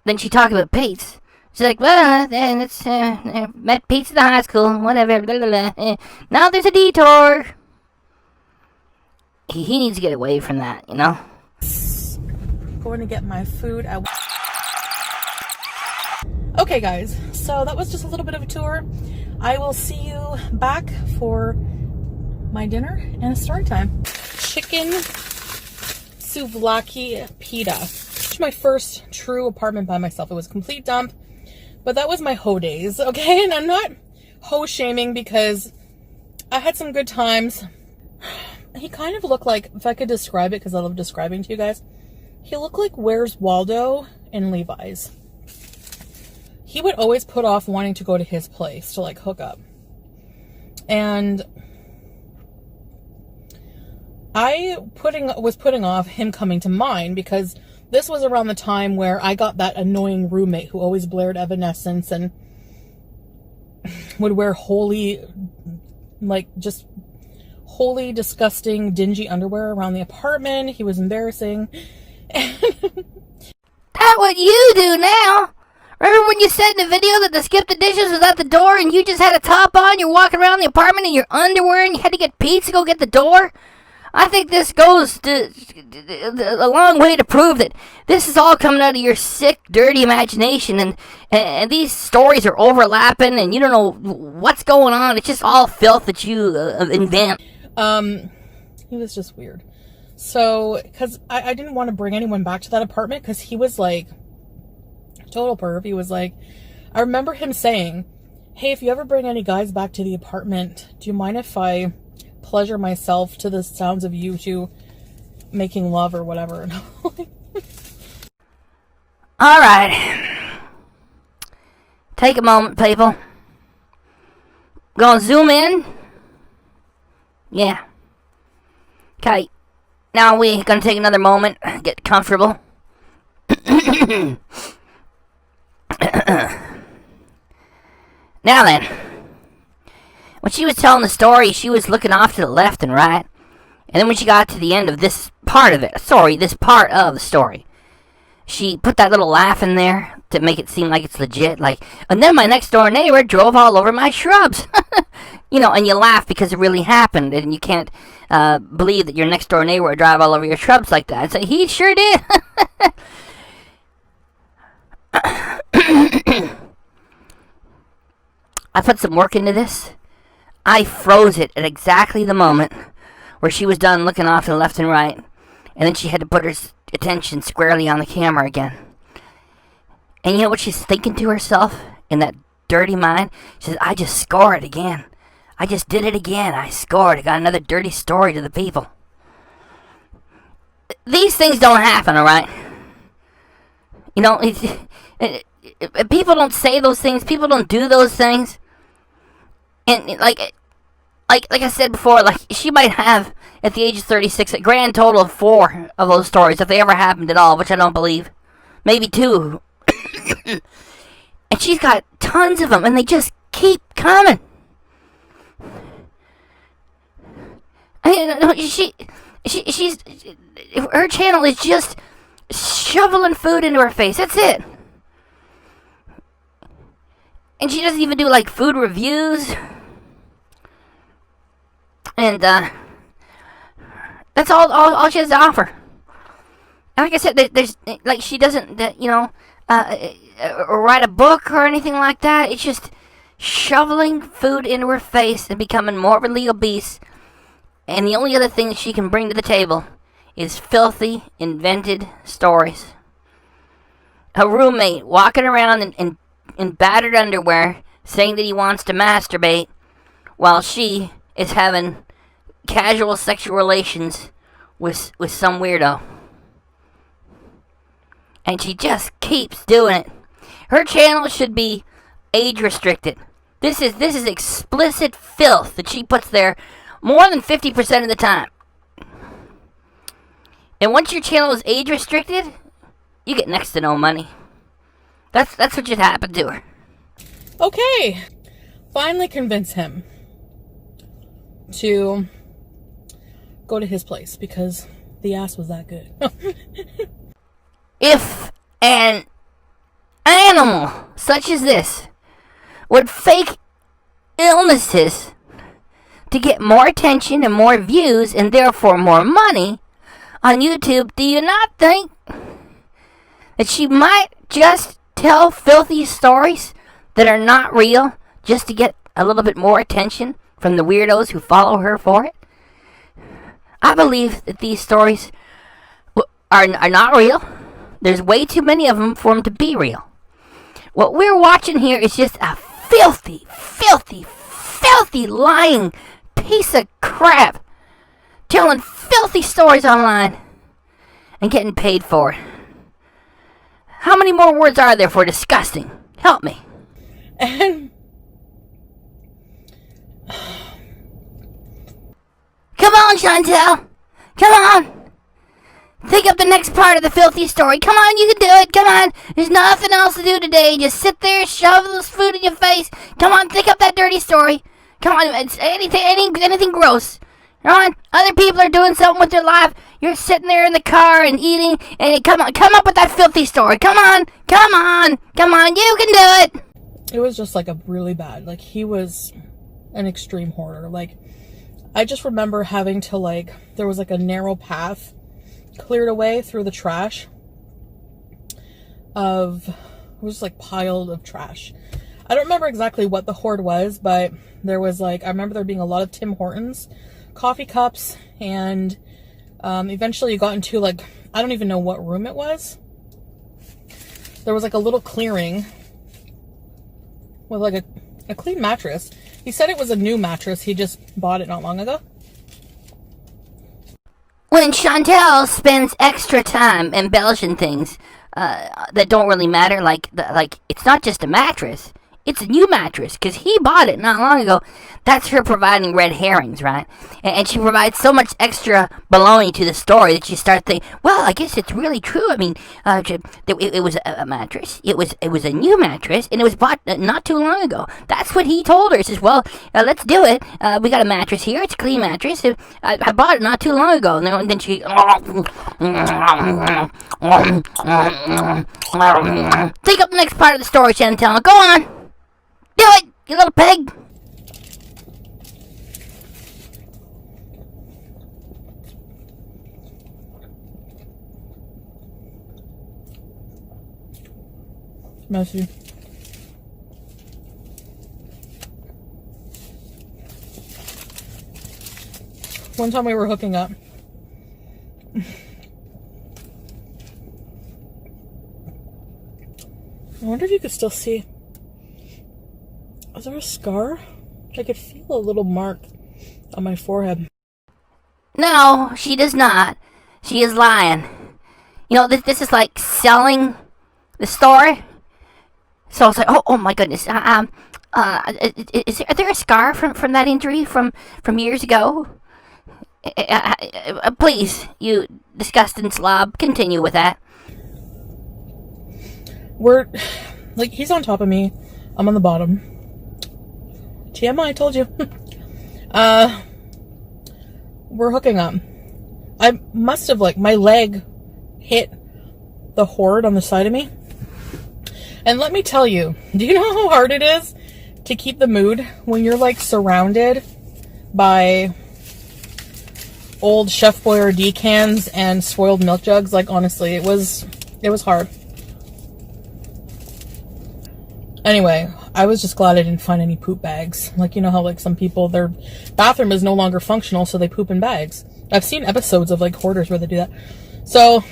than she talked about Pete's. She's like, well, it's met Pete's at the high school, whatever, blah, blah, blah. Now there's a detour. He needs to get away from that, you know? Going to get my food. Okay, guys, so that was just a little bit of a tour. I will see you back for my dinner and story time. Chicken souvlaki pita. It's my first true apartment by myself. It was a complete dump, but that was my hoe days, okay? And I'm not hoe shaming because I had some good times. He kind of looked like, if I could describe it, because I love describing to you guys, he looked like Where's Waldo in Levi's. He would always put off wanting to go to his place to like hook up. And I was putting off him coming to mine because this was around the time where I got that annoying roommate who always blared Evanescence and would wear wholly, disgusting, dingy underwear around the apartment. He was embarrassing. That's what you do now. Remember when you said in the video that the skip the dishes was at the door and you just had a top on, you're walking around the apartment in your underwear and you had to get Pete to go get the door? I think this goes a long way to prove that this is all coming out of your sick, dirty imagination, and these stories are overlapping and you don't know what's going on. It's just all filth that you invent. He was just weird. So, because I didn't want to bring anyone back to that apartment because he was like, total perv. He was like, I remember him saying, hey, if you ever bring any guys back to the apartment, do you mind if I pleasure myself to the sounds of you two making love or whatever? And I'm like, All right. Take a moment, people. Gonna zoom in. Yeah. Okay. Now we're gonna take another moment, get comfortable. Now then, when she was telling the story, she was looking off to the left and right. And then when she got to the end of this part of it, this part of the story, she put that little laugh in there to make it seem like it's legit. Like, and then my next door neighbor drove all over my shrubs. You know, and you laugh because it really happened. And you can't believe that your next door neighbor would drive all over your shrubs like that. So he sure did. I put some work into this. I froze it at exactly the moment where she was done looking off to the left and right. And then she had to put her attention squarely on the camera again. And you know what she's thinking to herself in that dirty mind? She says, I just scored again. I just did it again. I scored. I got another dirty story to the people. These things don't happen, alright? You know, people don't say those things. People don't do those things. And like I said before, like she might have at the age of 36 a grand total of 4 of those stories if they ever happened at all, which I don't believe. Maybe 2. And she's got tons of them, and they just keep coming. She's her channel is just shoveling food into her face. That's it. And she doesn't even do like food reviews. And that's all she has to offer. And like I said, there's like she doesn't, write a book or anything like that. It's just shoveling food into her face and becoming morbidly obese. And the only other thing that she can bring to the table is filthy, invented stories. A roommate walking around in battered underwear saying that he wants to masturbate while she is having casual sexual relations with some weirdo. And she just keeps doing it. Her channel should be age restricted. This is explicit filth that she puts there more than 50% of the time. And once your channel is age restricted, you get next to no money. That's what should happen to her. okay. Finally convince him to go to his place because the ass was that good. If an animal such as this would fake illnesses to get more attention and more views and therefore more money on YouTube, do you not think that she might just tell filthy stories that are not real just to get a little bit more attention from the weirdos who follow her for it? I believe that these stories are not real. There's way too many of them for them to be real. What we're watching here is just a filthy, filthy, filthy lying piece of crap telling filthy stories online and getting paid for it. How many more words are there for disgusting? Help me. And Come on, Chantal. Come on. Think up the next part of the filthy story. Come on, you can do it. Come on. There's nothing else to do today. Just sit there, shove this food in your face. Come on, think up that dirty story. Come on, it's anything gross. Come on, other people are doing something with their life. You're sitting there in the car and eating, and come up with that filthy story. Come on, you can do it. it was just like a really bad, like he was an extreme hoarder. Like I just remember having to there was like a narrow path cleared away through the trash it was like piled of trash. I don't remember exactly what the hoard was, but there was I remember there being a lot of Tim Hortons coffee cups, and eventually you got into, like, I don't even know what room it was. There was like a little clearing with like a clean mattress. He said it was a new mattress. He just bought it not long ago. When Chantal spends extra time embellishing things that don't really matter, like it's not just a mattress, it's a new mattress, because he bought it not long ago. That's her providing red herrings, right? And she provides so much extra baloney to the story that you start thinking, well, I guess it's really true. I mean, it was a mattress. It was a new mattress, and it was bought not too long ago. That's what he told her. He says, well, let's do it. We got a mattress here. It's a clean mattress. I bought it not too long ago. And then she... Think up the next part of the story, Chantal. Go on. Do it, you little pig. Messy. One time we were hooking up. I wonder if you could still see. Is there a scar? I could feel a little mark on my forehead. No, she does not. She is lying. You know, this is like selling the story. So it's like, oh my goodness. Is there a scar from that injury from years ago? Please, you disgusting slob, continue with that. We're, like, he's on top of me. I'm on the bottom. TMI, I told you. We're hooking up. I must have, like, my leg hit the hoard on the side of me. And let me tell you, do you know how hard it is to keep the mood when you're, like, surrounded by old Chef Boyardee cans and spoiled milk jugs? Like, honestly, it was hard. Anyway, I was just glad I didn't find any poop bags. Like, you know how, like, some people, their bathroom is no longer functional, so they poop in bags. I've seen episodes of, like, hoarders where they do that. So,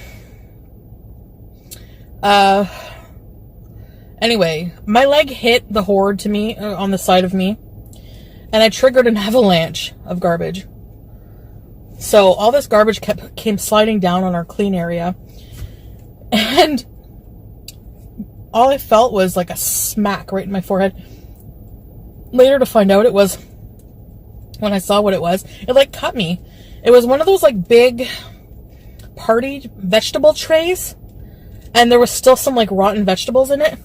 anyway, my leg hit the hoard to me, on the side of me, and I triggered an avalanche of garbage. So, all this garbage came sliding down on our clean area, and all I felt was like a smack right in my forehead. Later to find out it was, when I saw what it was, it like cut me. It was one of those like big party vegetable trays, and there was still some like rotten vegetables in it.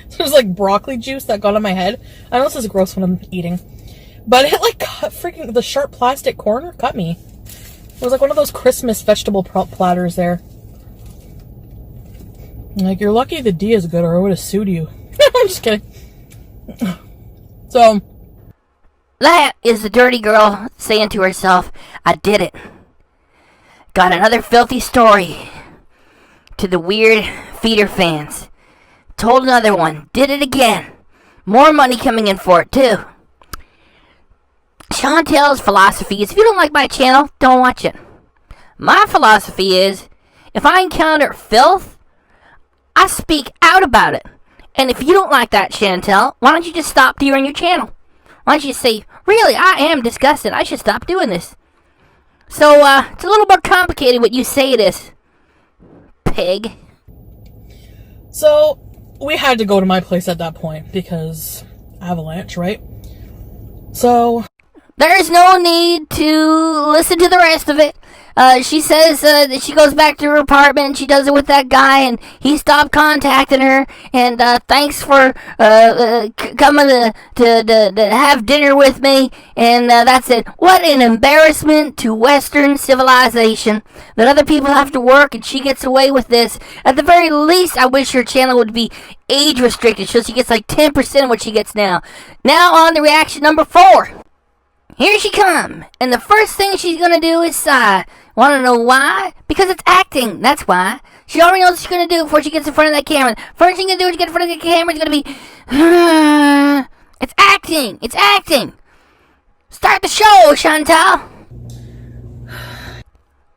So it was like broccoli juice that got on my head. I know this is gross when I'm eating, but it like cut freaking, the sharp plastic corner cut me. It was like one of those Christmas vegetable platters there. Like, you're lucky the D is good, or I would have sued you. I'm just kidding. So, that is the dirty girl saying to herself, I did it. Got another filthy story to the weird feeder fans. Told another one. Did it again. More money coming in for it, too. Chantal's philosophy is, if you don't like my channel, don't watch it. My philosophy is, if I encounter filth, I speak out about it. And if you don't like that, Chantal, why don't you just stop during your channel? Why don't you say, really, I am disgusted. I should stop doing this. So, it's a little more complicated what you say it is. Pig. So, we had to go to my place at that point, because avalanche, right? So, there's no need to listen to the rest of it. She says that she goes back to her apartment and she does it with that guy, and he stopped contacting her, and thanks for coming to have dinner with me, and that's it. What an embarrassment to Western civilization that other people have to work and she gets away with this. At the very least, I wish her channel would be age restricted so she gets like 10% of what she gets now. Now on to reaction number 4. Here she come, and the first thing she's gonna do is sigh. Want to know why? Because it's acting, that's why. She already knows what she's gonna do before she gets in front of that camera. First thing she's gonna do when she gets in front of the camera is gonna be, it's acting, it's acting. Start the show, Chantal.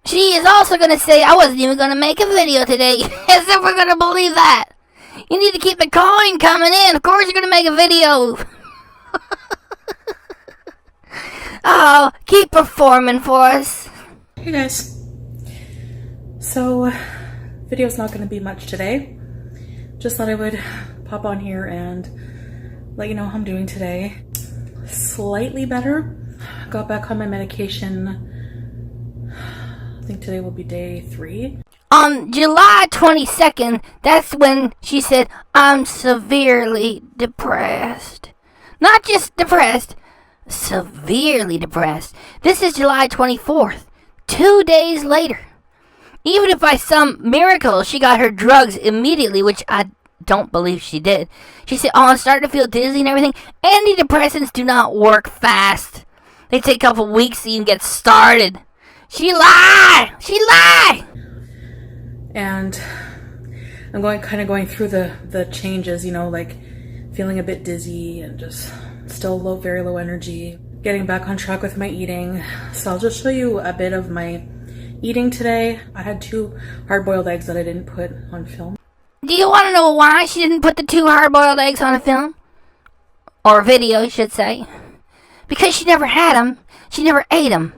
She is also gonna say I wasn't even gonna make a video today. As if we're gonna believe that. You need to keep the coin coming in. Of course you're gonna make a video. Oh, keep performing for us. Hey guys. So, video's not gonna be much today. Just thought I would pop on here and let you know how I'm doing today. Slightly better. Got back on my medication. I think today will be day 3. On July 22nd, that's when she said, I'm severely depressed. Not just depressed, severely depressed. This is July 24th, 2 days later. Even if by some miracle she got her drugs immediately, which I don't believe she did. She said, oh, I'm starting to feel dizzy and everything. Antidepressants do not work fast. They take a couple weeks to even get started. She lied! She lied! And I'm kind of going through the changes, you know, like feeling a bit dizzy and just still very low energy, getting back on track with my eating. So I'll just show you a bit of my eating today. I had 2 hard-boiled eggs that I didn't put on film. Do you want to know why she didn't put the 2 hard-boiled eggs on a film? Or video, you should say. Because she never had them. She never ate them.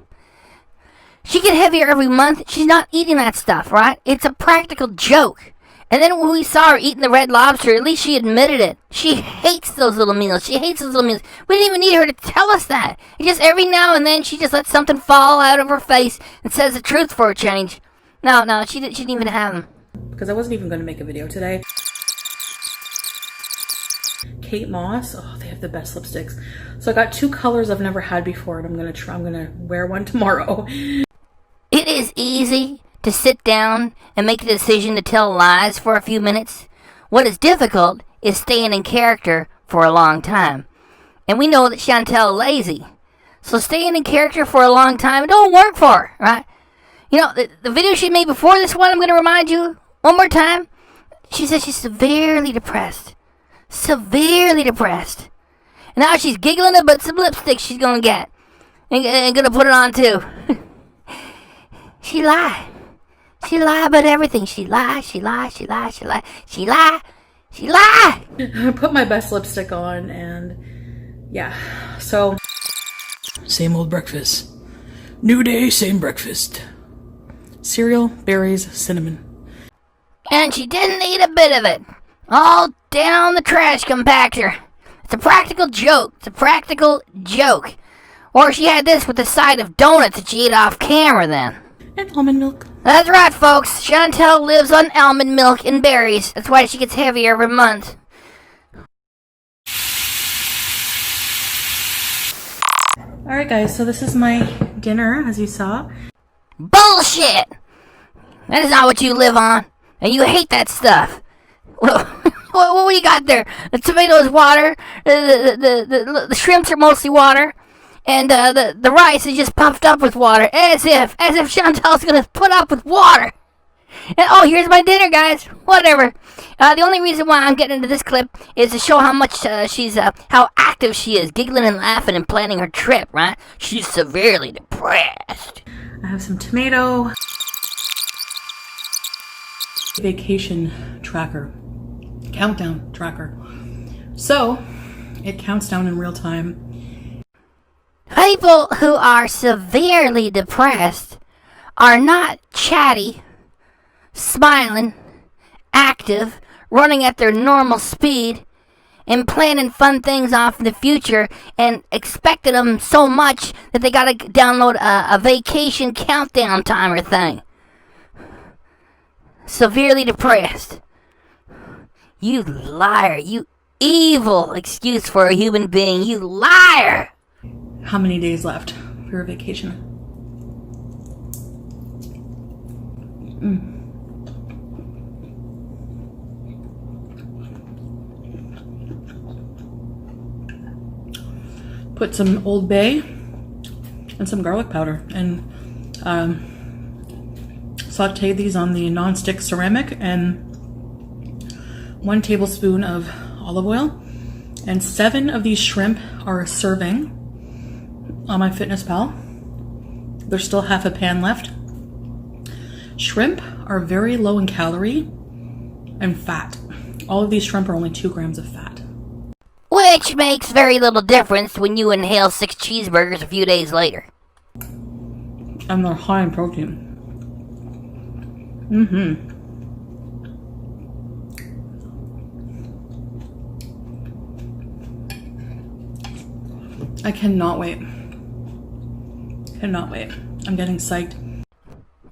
She get heavier every month. She's not eating that stuff, right? It's a practical joke. And then when we saw her eating the Red Lobster, at least she admitted it. She hates those little meals. She hates those little meals. We didn't even need her to tell us that. It's just every now and then she just lets something fall out of her face and says the truth for a change. No, she didn't even have them. Because I wasn't even going to make a video today. Kate Moss, oh, they have the best lipsticks. So I got 2 colors I've never had before, and I'm gonna wear one tomorrow. It is easy to sit down and make a decision to tell lies for a few minutes. What is difficult is staying in character for a long time. And we know that Chantal is lazy. So staying in character for a long time, it don't work for her, right? You know, the video she made before this one, I'm going to remind you one more time. She says she's severely depressed. Severely depressed. And now she's giggling about some lipstick she's going to get. And going to put it on too. She lied. She lied about everything. She lied. I put my best lipstick on, and yeah, so. Same old breakfast. New day, same breakfast. Cereal, berries, cinnamon. And she didn't eat a bit of it. All down the trash compactor. It's a practical joke. It's a practical joke. Or she had this with a side of donuts that she ate off camera then. And almond milk. That's right, folks. Chantal lives on almond milk and berries. That's why she gets heavier every month. Alright guys, so this is my dinner, as you saw. Bullshit! That is not what you live on. And you hate that stuff. What do you got there? The tomatoes water. The shrimps are mostly water. And the rice is just puffed up with water. As if Chantal's gonna put up with water. And oh, here's my dinner, guys. Whatever. The only reason why I'm getting into this clip is to show how much how active she is, giggling and laughing and planning her trip, right? She's severely depressed. I have some tomato. Vacation tracker. Countdown tracker. So, it counts down in real time. People who are severely depressed are not chatty, smiling, active, running at their normal speed, and planning fun things off in the future and expecting them so much that they gotta download a vacation countdown timer thing. Severely depressed. You liar. You evil excuse for a human being. You liar. How many days left for your vacation? Put some Old Bay and some garlic powder and saute these on the non-stick ceramic, and 1 tablespoon of olive oil, and 7 of these shrimp are serving on my Fitness Pal. There's still half a pan left. Shrimp are very low in calorie and fat. All of these shrimp are only 2 grams of fat. Which makes very little difference when you inhale 6 cheeseburgers a few days later. And they're high in protein. I cannot wait. Cannot wait. I'm getting psyched.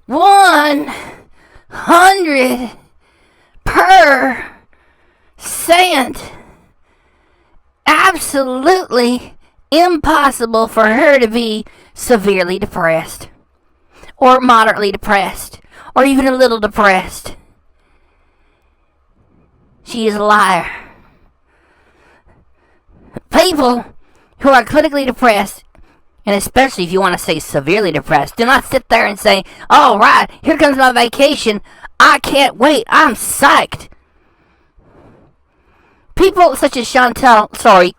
100%. Absolutely impossible for her to be severely depressed. Or moderately depressed. Or even a little depressed. She is a liar. People who are clinically depressed, and especially if you want to say severely depressed, do not sit there and say, all right, here comes my vacation. I can't wait. I'm psyched. People such as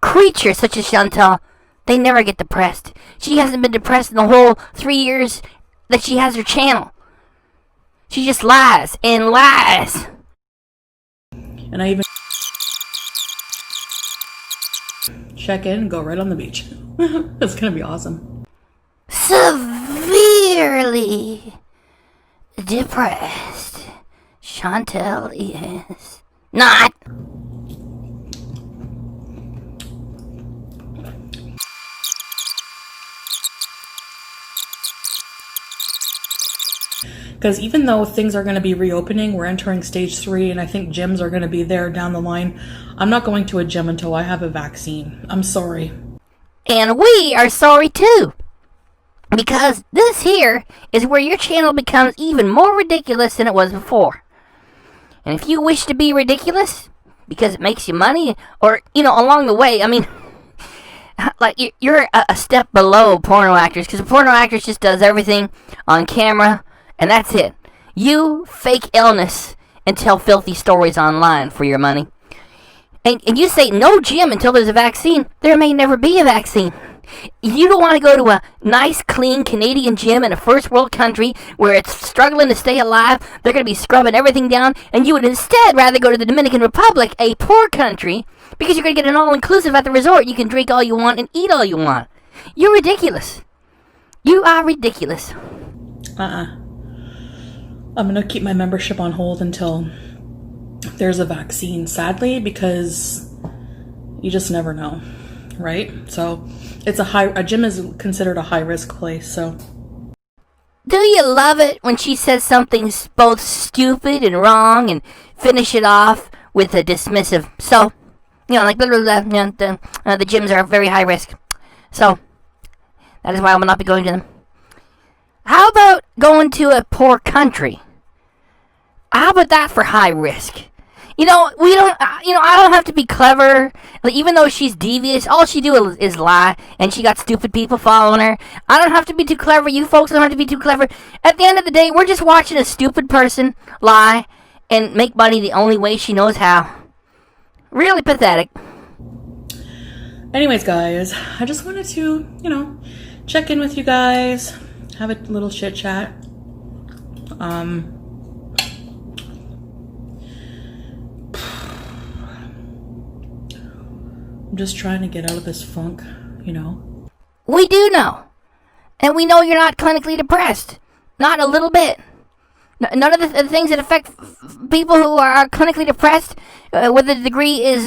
creatures such as Chantal, they never get depressed. She hasn't been depressed in the whole 3 years that she has her channel. She just lies and lies. And I even check in and go right on the beach. It's gonna be awesome. Severely depressed. Chantal is not. Because even though things are going to be reopening, we're entering stage 3, and I think gyms are going to be there down the line. I'm not going to a gym until I have a vaccine. I'm sorry. And we are sorry too. Because this here is where your channel becomes even more ridiculous than it was before. And if you wish to be ridiculous, because it makes you money, or, along the way, I mean, like, you're a step below porno actors, because a porno actress just does everything on camera, and that's it. You fake illness and tell filthy stories online for your money. And you say no gym until there's a vaccine. There may never be a vaccine. You don't want to go to a nice, clean Canadian gym in a first world country where it's struggling to stay alive. They're going to be scrubbing everything down. And you would instead rather go to the Dominican Republic, a poor country, because you're going to get an all-inclusive at the resort. You can drink all you want and eat all you want. You're ridiculous. You are ridiculous. I'm going to keep my membership on hold until there's a vaccine, sadly, because you just never know, right? So it's a gym is considered a high-risk place, so. Do you love it when she says something both stupid and wrong and finish it off with a dismissive, so, like, blah, blah, blah, the gyms are very high risk. So, that is why I will not be going to them. How about going to a poor country? How about that for high risk? We don't, I don't have to be clever. Like, even though she's devious, all she do is lie, and she got stupid people following her. I don't have to be too clever. You folks don't have to be too clever. At the end of the day, we're just watching a stupid person lie and make money the only way she knows how. Really pathetic. Anyways, guys, I just wanted to, check in with you guys, have a little chit chat. I'm just trying to get out of this funk, We do know. And we know you're not clinically depressed. Not a little bit. None of the things that affect people who are clinically depressed, whether the degree is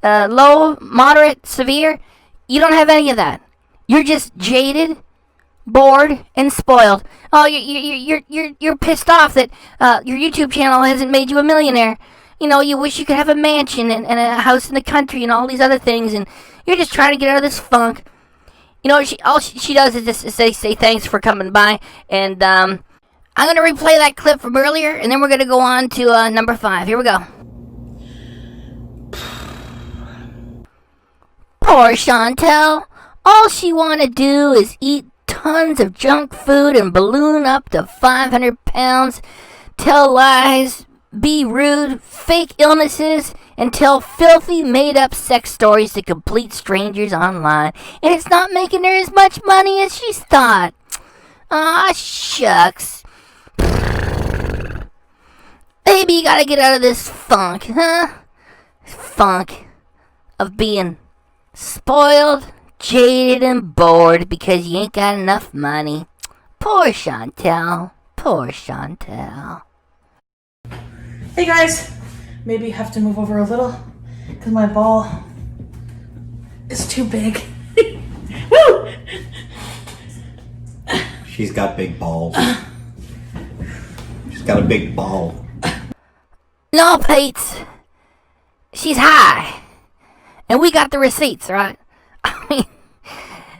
low, moderate, severe, you don't have any of that. You're just jaded, bored, and spoiled. Oh, you're pissed off that your YouTube channel hasn't made you a millionaire. You wish you could have a mansion and a house in the country and all these other things, and you're just trying to get out of this funk. All she does is just say thanks for coming by, and I'm going to replay that clip from earlier, and then we're going to go on to number 5. Here we go. Poor Chantal. All she want to do is eat tons of junk food and balloon up to 500 pounds, tell lies, be rude, fake illnesses, and tell filthy, made-up sex stories to complete strangers online. And it's not making her as much money as she's thought. Aw, shucks. Maybe you gotta get out of this funk, huh? Funk of being spoiled, jaded, and bored because you ain't got enough money. Poor Chantal. Poor Chantal. Hey guys, maybe have to move over a little because my ball is too big. Woo! She's got big balls. She's got a big ball. No, Pete. She's high. And we got the receipts, right? I mean,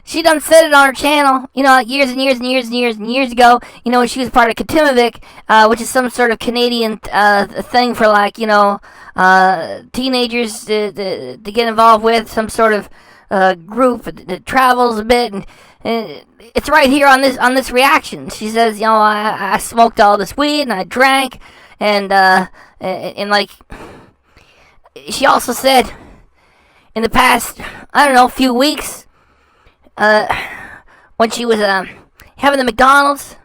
she done said it on her channel, years and years and years and years and years ago, when she was part of Katimavik, which is some sort of Canadian thing for, teenagers to get involved with, some sort of group that travels a bit, and it's right here on this reaction. She says, I smoked all this weed, and I drank, and she also said, in the past, few weeks, when she was having the McDonald's,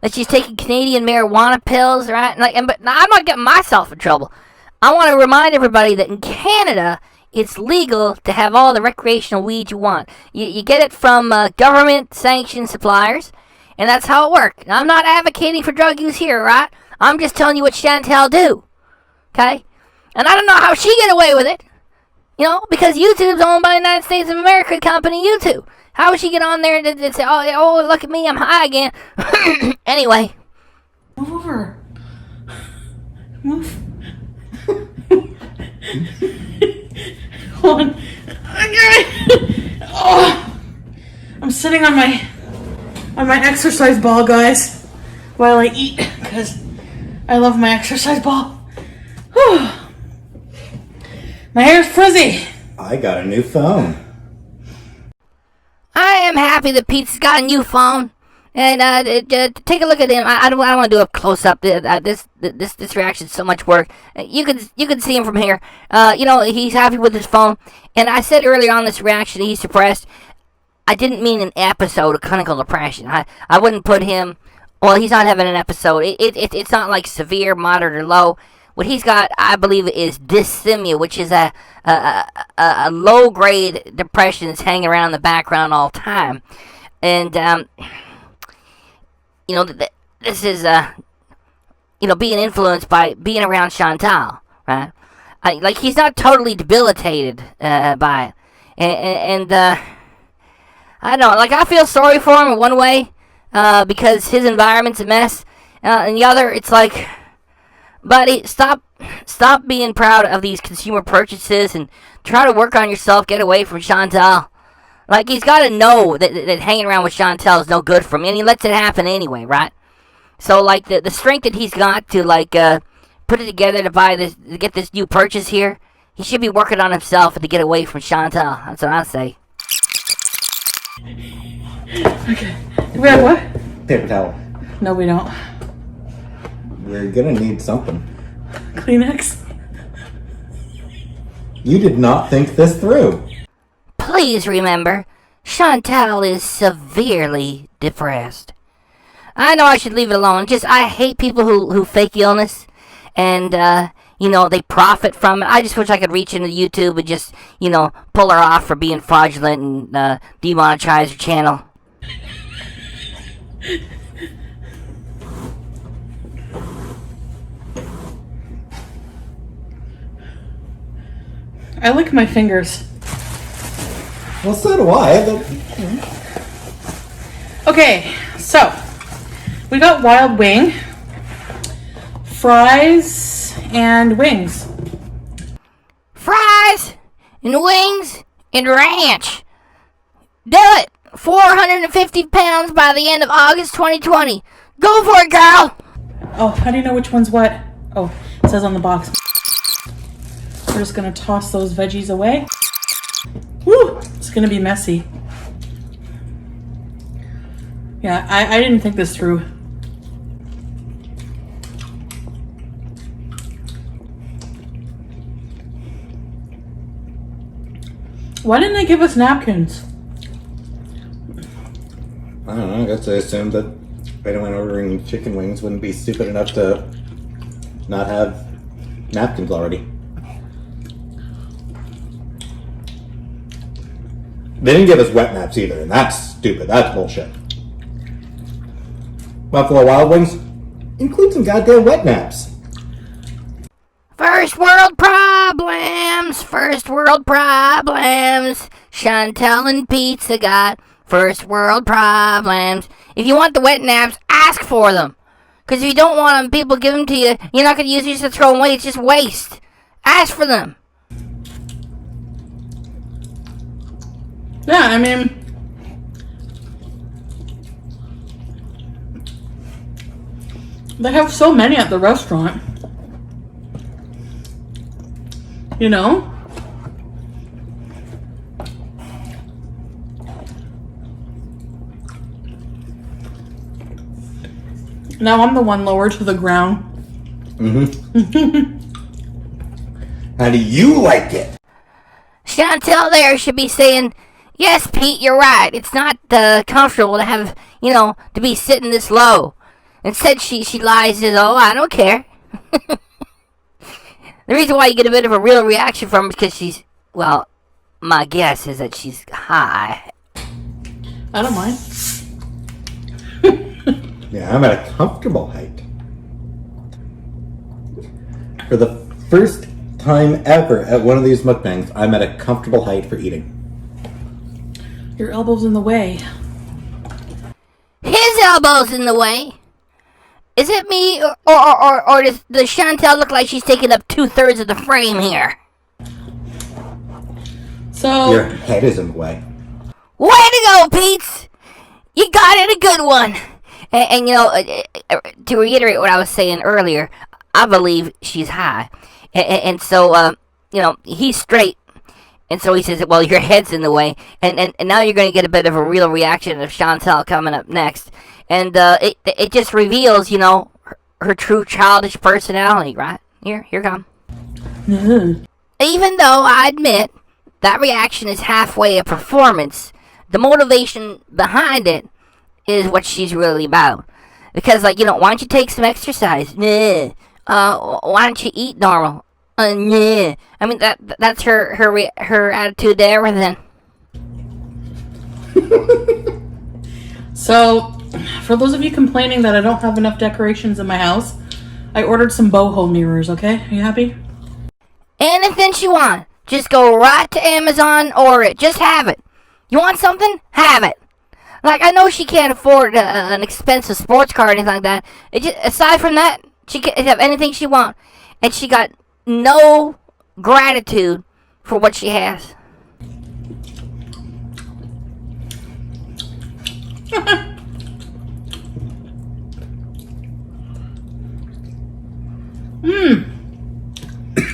that she's taking Canadian marijuana pills, right? But I'm not getting myself in trouble. I want to remind everybody that in Canada, it's legal to have all the recreational weed you want. You get it from government-sanctioned suppliers, and that's how it works. Now, I'm not advocating for drug use here, right? I'm just telling you what Chantal do, okay? And I don't know how she get away with it. Because YouTube's owned by the United States of America company YouTube. How would she get on there and say, oh, look at me, I'm high again? Anyway. Move over. Move. Hold on. Oh, I'm sitting on my exercise ball, guys, while I eat, because I love my exercise ball. Whew. My hair's frizzy. I got a new phone. I am happy that Pete's got a new phone. And take a look at him. I don't want to do a close up. This reaction is so much work. You can see him from here. He's happy with his phone. And I said earlier on this reaction he's depressed. I didn't mean an episode of clinical depression. I wouldn't put him. Well, he's not having an episode. It's not like severe, moderate, or low. What he's got, I believe, is dysthymia, which is a low-grade depression that's hanging around in the background all the time. And, this is, being influenced by being around Chantal, right? He's not totally debilitated by it. And I don't know, I feel sorry for him in one way, because his environment's a mess. And the other, it's like, buddy, stop being proud of these consumer purchases and try to work on yourself, get away from Chantal. He's got to know that hanging around with Chantal is no good for him, and he lets it happen anyway, right? So, the strength that he's got to, put it together to get this new purchase here, he should be working on himself to get away from Chantal. That's what I say. Okay. We have what? Paper towel. No, we don't. You're gonna need something. Kleenex? You did not think this through. Please remember, Chantal is severely depressed. I know I should leave it alone. I hate people who fake illness and, they profit from it. I just wish I could reach into YouTube and just, pull her off for being fraudulent and demonetize her channel. I lick my fingers. Well, so do I. Okay, so we got wild wing, fries, and wings. Fries and wings and ranch. Do it. 450 pounds by the end of August 2020. Go for it, girl. Oh, how do you know which one's what? Oh, it says on the box. We're just gonna toss those veggies away. Woo! It's gonna be messy. Yeah, I didn't think this through. Why didn't they give us napkins? I don't know. I guess I assumed that anyone ordering chicken wings wouldn't be stupid enough to not have napkins already. They didn't give us wet naps either, and that's stupid. That's bullshit. Buffalo Wild Wings, include some goddamn wet naps. First world problems. First world problems. Chantal and Pizza got first world problems. If you want the wet naps, ask for them. Because if you don't want them, people give them to you. You're not going to use these to throw them away. It's just waste. Ask for them. Yeah, I mean, they have so many at the restaurant. You know? Now I'm the one lower to the ground. Mm-hmm. How do you like it? Chantal there should be saying, yes, Pete, you're right. It's not comfortable to have, to be sitting this low. Instead, she lies and says, oh, I don't care. The reason why you get a bit of a real reaction from her is because she's, well, my guess is that she's high. I don't mind. Yeah, I'm at a comfortable height. For the first time ever at one of these mukbangs, I'm at a comfortable height for eating. Your elbow's in the way. His elbow's in the way. Is it me, or does Chantal look like she's taking up 2/3 of the frame here? So Your head is in the way. Way to go, Pete! You got it, a good one. And to reiterate what I was saying earlier, I believe she's high. And so, he's straight. And so he says, well, your head's in the way. And now you're going to get a bit of a real reaction of Chantal coming up next. And it just reveals, her true childish personality, right? Here come. Mm-hmm. Even though I admit that reaction is halfway a performance, the motivation behind it is what she's really about. Because, why don't you take some exercise? Nah. Why don't you eat normal? Nah. I mean, that's her attitude to everything. So, for those of you complaining that I don't have enough decorations in my house, I ordered some boho mirrors, okay? Are you happy? Anything you want. Just go right to Amazon, order it. Just have it. You want something? Have it. I know she can't afford an expensive sports car or anything like that. Aside from that, she can have anything she wants. And she got no gratitude for what she has.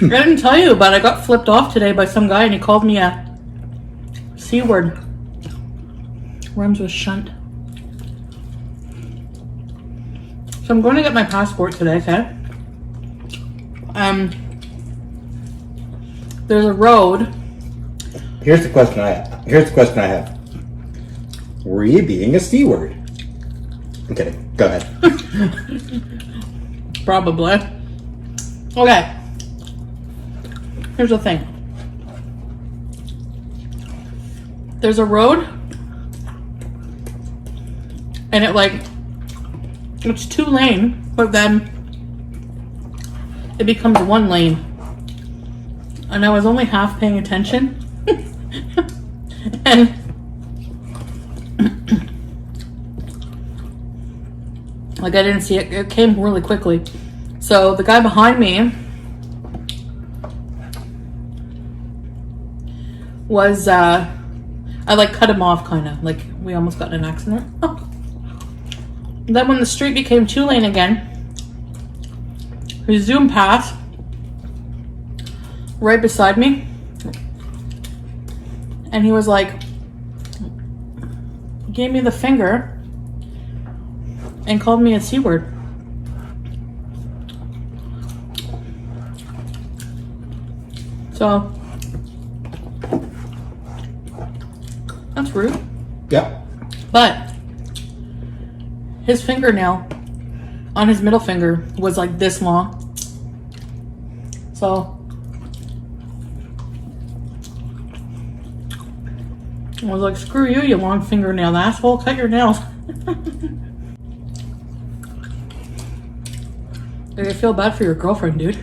I didn't tell you, but I got flipped off today by some guy and he called me a C word. Rhymes with shunt. So I'm going to get my passport today, okay? There's a road. Here's the question I have. Were you being a C word? I'm kidding. Go ahead. Probably. Okay. Here's the thing. There's a road, and it's 2 lane, but then it becomes 1 lane. And I was only half paying attention. And I didn't see it. It came really quickly. So the guy behind me was, I cut him off kind of. We almost got in an accident. Then when the street became 2 lane again, he zoomed past right beside me. And he was gave me the finger and called me a C word. So, that's rude. Yep. But his fingernail on his middle finger was this long. So I was like, screw you, you long fingernail asshole, cut your nails. I feel bad for your girlfriend, dude.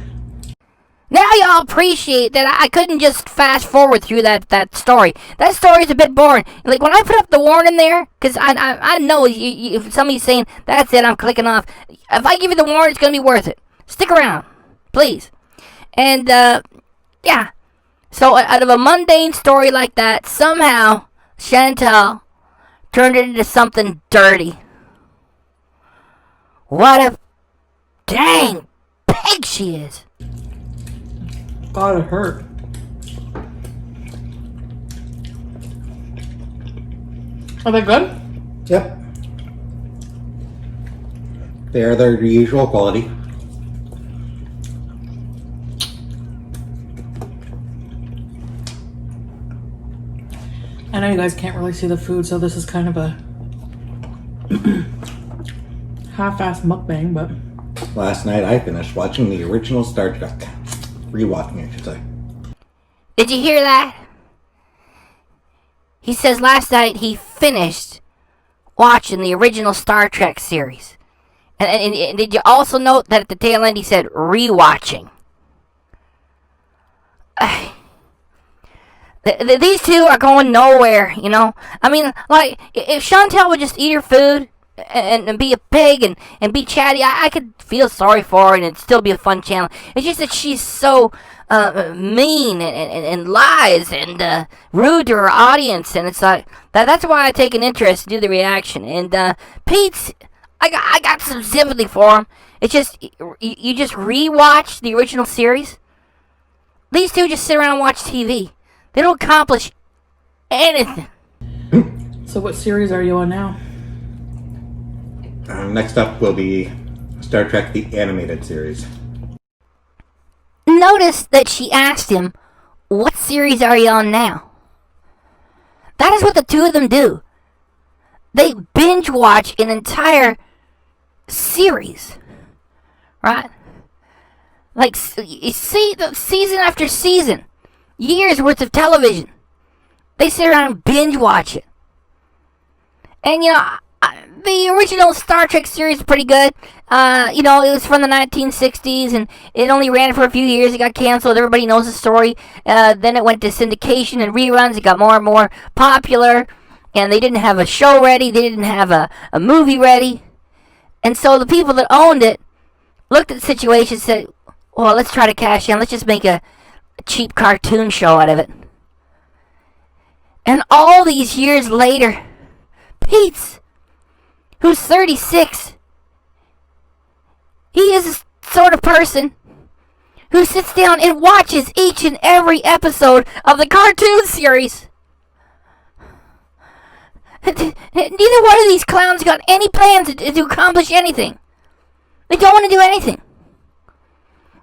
Now y'all appreciate that I couldn't just fast forward through that story. That story's a bit boring. Like, when I put up the warning there, because I know if somebody's saying, that's it, I'm clicking off. If I give you the warning, it's going to be worth it. Stick around, please. And, yeah. So, out of a mundane story like that, somehow, Chantal turned it into something dirty. What a dang pig she is. God, it hurt. Are they good? Yep. They are their usual quality. I know you guys can't really see the food, so this is kind of a half-assed mukbang, but Last night I finished watching the original Star Trek. Rewatching, I should say. Did you hear that? He says last night he finished watching the original Star Trek series. And did you also note that at the tail end he said rewatching? These two are going nowhere, you know? I mean, like, if Chantal would just eat her food and be a pig and be chatty, I could feel sorry for her and it'd still be a fun channel. It's just that she's so mean and lies and rude to her audience, and it's like, that's why I take an interest to do the reaction. And Pete's, I got some sympathy for him. It's just, you just rewatch the original series. These two just sit around and watch TV. They don't accomplish anything. So what series are you on now? Next up will be Star Trek the Animated Series. Notice that she asked him, what series are you on now? That is what the two of them do. They binge watch an entire series. Right? Like, you see, the season after season. Years worth of television. They sit around and binge watch it. And, you know, the original Star Trek series is pretty good. You know, it was from the 1960s, and it only ran for a few years. It got canceled. Everybody knows the story. Then it went to syndication and reruns. It got more and more popular. And they didn't have a show ready. They didn't have a movie ready. And so the people that owned it looked at the situation and said, well, let's try to cash in. Let's just make a cheap cartoon show out of it. And all these years later, Pete's, who's 36, he is a sort of person who sits down and watches each and every episode of the cartoon series. Neither one of these clowns got any plans to accomplish anything. They don't want to do anything.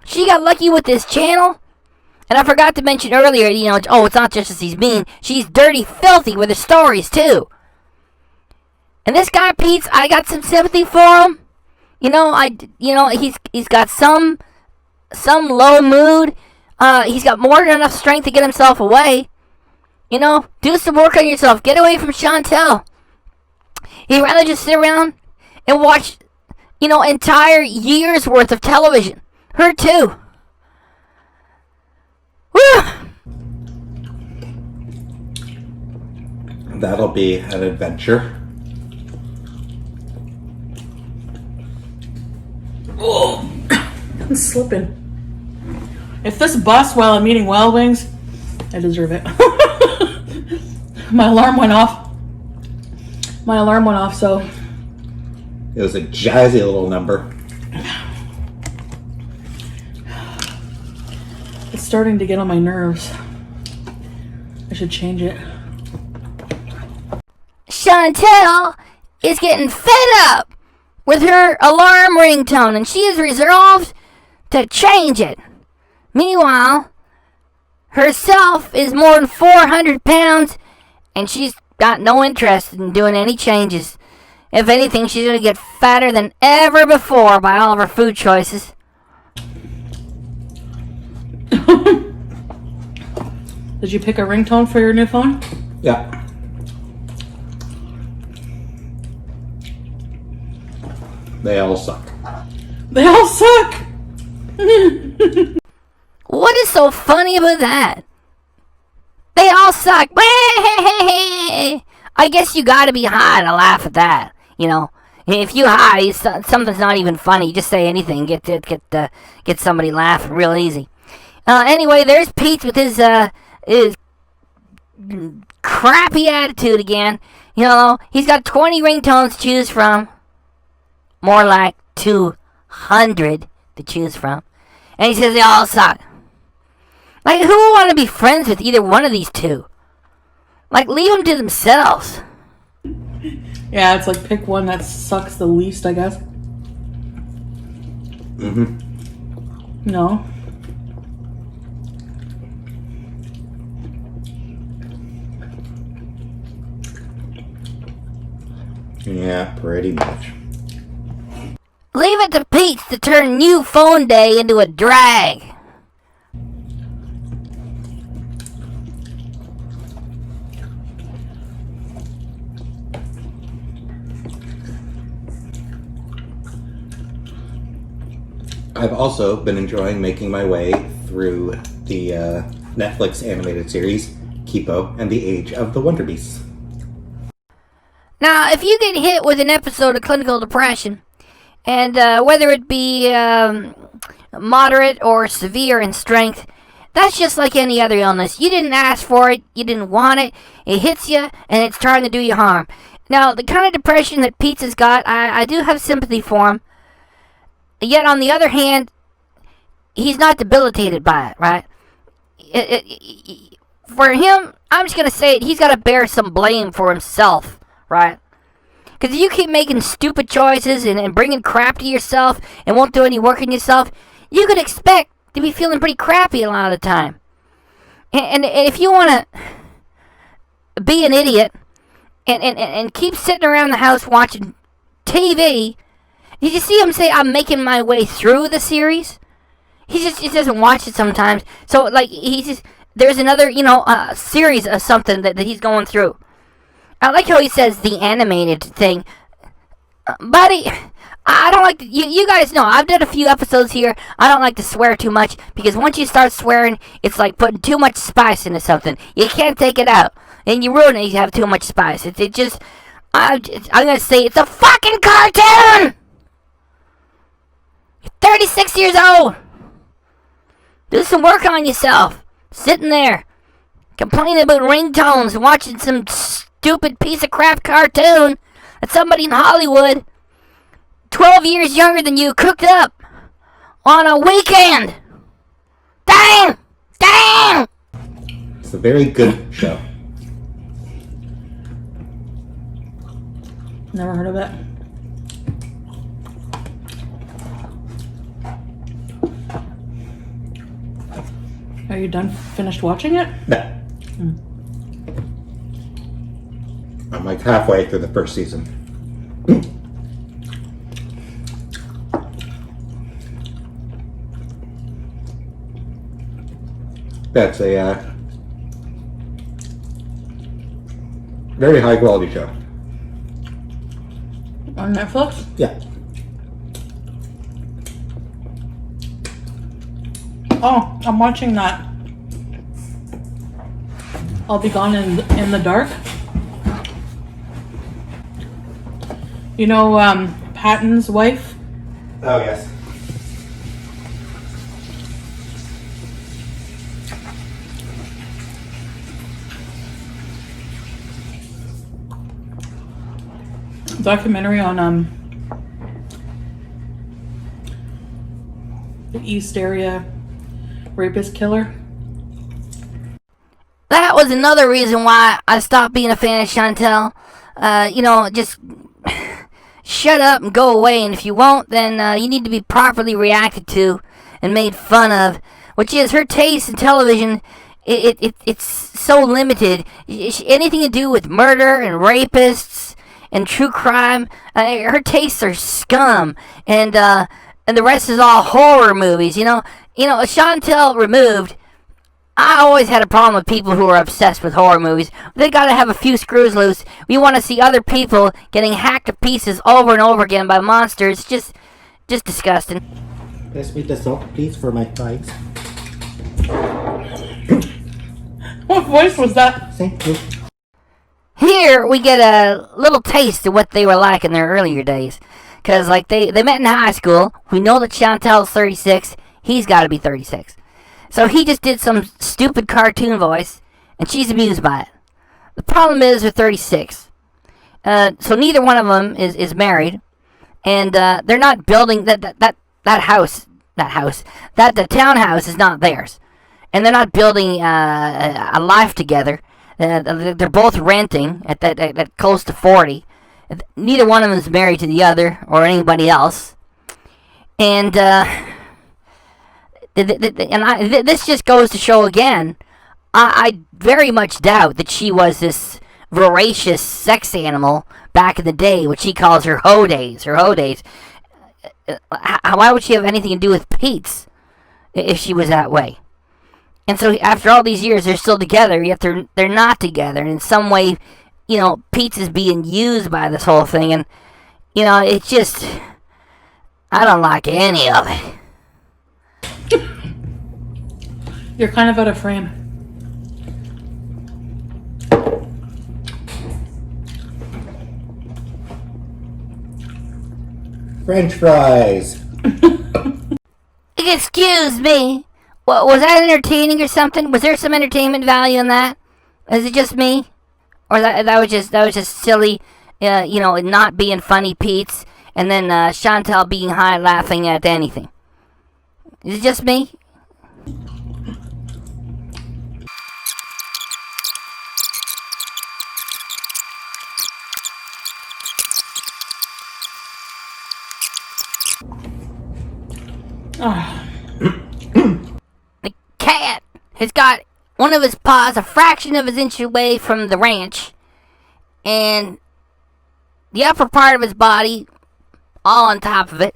She got lucky with this channel. And I forgot to mention earlier, you know, it's not just that he's mean. She's dirty, filthy with her stories, too. And this guy, Pete's, I got some sympathy for him. You know, he's got some low mood. He's got more than enough strength to get himself away. You know, do some work on yourself. Get away from Chantal. He'd rather just sit around and watch, you know, entire years worth of television. Her, too. Woo! That'll be an adventure. Oh, I'm slipping. If this busts while I'm eating wild wings, I deserve it. My alarm went off, so. It was a jazzy little number. It's starting to get on my nerves. I should change it. Chantal is getting fed up with her alarm ringtone, and she is resolved to change it. Meanwhile, herself is more than 400 pounds, and she's got no interest in doing any changes. If anything, she's going to get fatter than ever before by all of her food choices. Did you pick a ringtone for your new phone? Yeah. They all suck. They all suck! What is so funny about that? They all suck. I guess you gotta be high to laugh at that. You know, if you high, something's not even funny. You just say anything, get somebody laughing real easy. Anyway, there's Pete with his crappy attitude again. You know, he's got 20 ringtones to choose from. More like 200 to choose from. And he says they all suck. Like, who would want to be friends with either one of these two? Like, leave them to themselves. Yeah, it's like pick one that sucks the least, I guess. Mm-hmm. No. Yeah, pretty much. Leave it to Pete to turn New Phone Day into a drag. I've also been enjoying making my way through the Netflix animated series, Kipo and the Age of the Wonder Beasts. Now, if you get hit with an episode of clinical depression, and whether it be moderate or severe in strength, that's just like any other illness. You didn't ask for it, you didn't want it, it hits you, and it's trying to do you harm. Now, the kind of depression that Pete's got, I do have sympathy for him. Yet, on the other hand, he's not debilitated by it, right? For him, I'm just going to say it, he's got to bear some blame for himself, right? Because if you keep making stupid choices and bringing crap to yourself and won't do any work on yourself, you could expect to be feeling pretty crappy a lot of the time. And if you want to be an idiot and keep sitting around the house watching TV, did you see him say, I'm making my way through the series? He doesn't watch it sometimes. So, like, there's another, series of something that he's going through. I like how he says the animated thing. Buddy, I don't like to, you guys know, I've done a few episodes here. I don't like to swear too much, because once you start swearing, it's like putting too much spice into something. You can't take it out, and you ruin it if you have too much spice. I'm going to say it's a fucking cartoon! You're 36 years old! Do some work on yourself. Sitting there, complaining about ringtones and watching some stupid piece of crap cartoon that somebody in Hollywood 12 years younger than you cooked up on a weekend. Damn! It's a very good show. Never heard of it. Are you finished watching it? No. I'm like halfway through the first season. That's a very high quality show. On Netflix? Yeah. Oh, I'm watching that. I'll Be Gone in the Dark. You know, Patton's wife? Oh, yes. Documentary on the East area rapist killer. That was another reason why I stopped being a fan of Chantal. Just shut up and go away, and if you won't, then you need to be properly reacted to and made fun of, which is her taste in television. It's so limited. Anything to do with murder and rapists and true crime, her tastes are scum, and the rest is all horror movies. Chantal removed I always had a problem with people who are obsessed with horror movies. They gotta have a few screws loose. We want to see other people getting hacked to pieces over and over again by monsters. Just disgusting. Pass me the salt, please, for my fries. What voice was that? Thank you. Here we get a little taste of what they were like in their earlier days. Because, like, they met in high school. We know that Chantal's 36. He's got to be 36. So he just did some stupid cartoon voice, and she's amused by it. The problem is they're 36. So neither one of them is married, and they're not building that house. The townhouse is not theirs, and they're not building a life together. They're both renting at that close to 40. Neither one of them is married to the other or anybody else, and this just goes to show again. I very much doubt that she was this voracious sex animal back in the day, what she calls her hoe days. Why would she have anything to do with Pete's if she was that way? And so after all these years, they're still together, yet they're not together. And in some way, you know, Pete's is being used by this whole thing. And, you know, it's just, I don't like any of it. You're kind of out of frame. French fries. Excuse me. Was that entertaining or something? Was there some entertainment value in that? Is it just me, or that was just silly? You know, not being funny, Pete's, and then Chantal being high, laughing at anything. Is it just me? The cat has got one of his paws a fraction of an inch away from the ranch, and the upper part of his body all on top of it.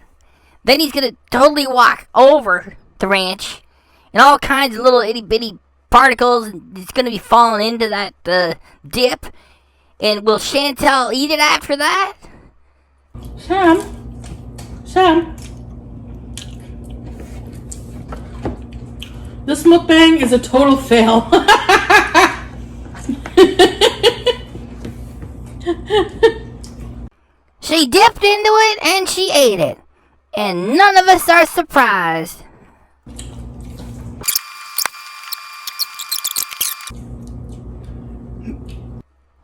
Then he's gonna totally walk over the ranch, and all kinds of little itty bitty particles, and it's gonna be falling into that dip. And will Chantal eat it after that? Sam. This mukbang is a total fail. She dipped into it and she ate it. And none of us are surprised.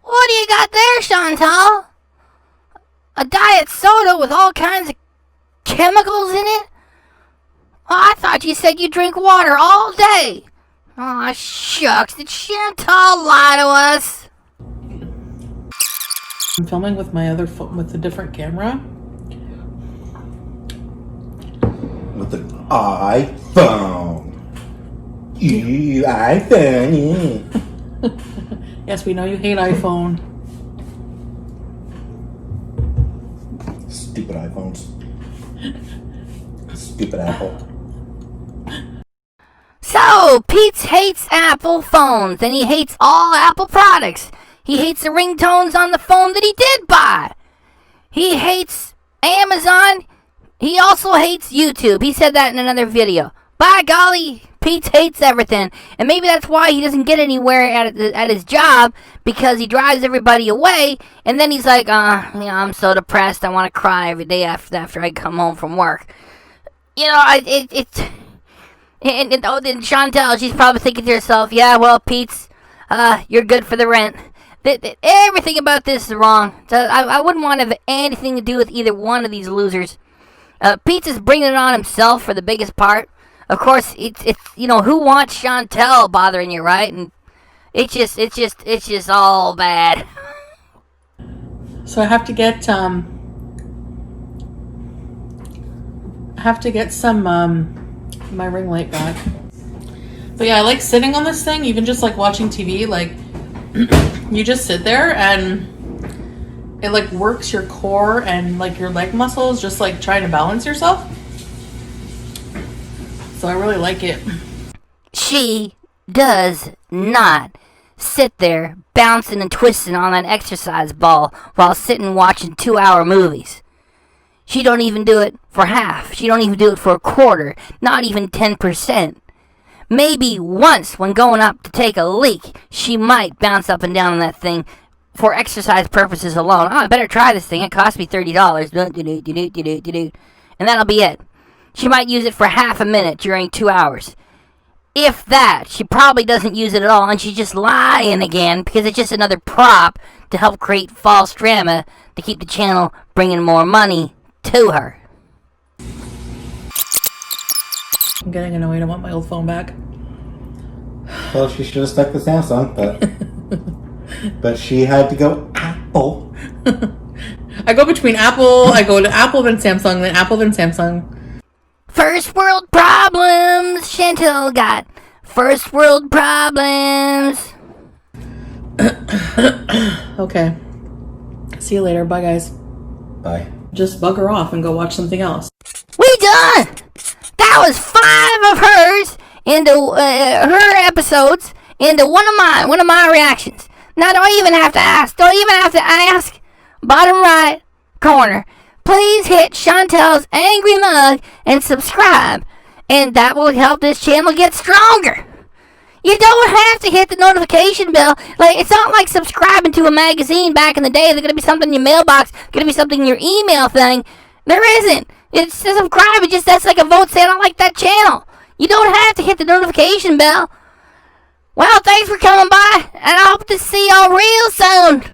What do you got there, Chantal? A diet soda with all kinds of chemicals in it? Oh, I thought you said you drink water all day. Oh, shucks. Did Chantal lie to us? I'm filming with my other phone, with a different camera. With an iPhone. iPhone. Yes, we know you hate iPhone. Stupid iPhones. Stupid Apple. So, Pete hates Apple phones, and he hates all Apple products. He hates the ringtones on the phone that he did buy. He hates Amazon. He also hates YouTube. He said that in another video. By golly, Pete hates everything. And maybe that's why he doesn't get anywhere at his job, because he drives everybody away, and then he's like, I'm so depressed, I want to cry every day after I come home from work. You know, then Chantal, she's probably thinking to herself, yeah, well, Pete's, you're good for the rent. Everything about this is wrong. So I wouldn't want to have anything to do with either one of these losers. Pete's is bringing it on himself for the biggest part. Of course, it's you know, who wants Chantal bothering you, right? And it's just all bad. So I have to get some my ring light back. But yeah, I like sitting on this thing, even just like watching TV. Like you just sit there and it like works your core and like your leg muscles, just like trying to balance yourself. So I really like it. She does not sit there bouncing and twisting on that exercise ball while sitting watching 2-hour movies. She don't even do it for half. She don't even do it for a quarter. Not even 10%. Maybe once when going up to take a leak, she might bounce up and down on that thing for exercise purposes alone. Oh, I better try this thing. It cost me $30. And that'll be it. She might use it for half a minute during 2 hours. If that, she probably doesn't use it at all, and she's just lying again because it's just another prop to help create false drama to keep the channel bringing more money to her. I'm getting annoyed. I want my old phone back. Well, she should have stuck the Samsung, but she had to go Apple. I go between Apple. I go to Apple, then Samsung, then Apple, then Samsung. First world problems. Chantal got first world problems. Okay. See you later. Bye, guys. Bye. Just bugger off and go watch something else. We done. That was 5 of hers into her episodes into one of my reactions. Now don't even have to ask. Bottom right corner. Please hit Chantal's angry mug and subscribe, and that will help this channel get stronger. You don't have to hit the notification bell. Like, it's not like subscribing to a magazine back in the day. There's going to be something in your mailbox, going to be something in your email thing. There isn't. It's to subscribe. That's like a vote saying I don't like that channel. You don't have to hit the notification bell. Well, thanks for coming by, and I hope to see y'all real soon.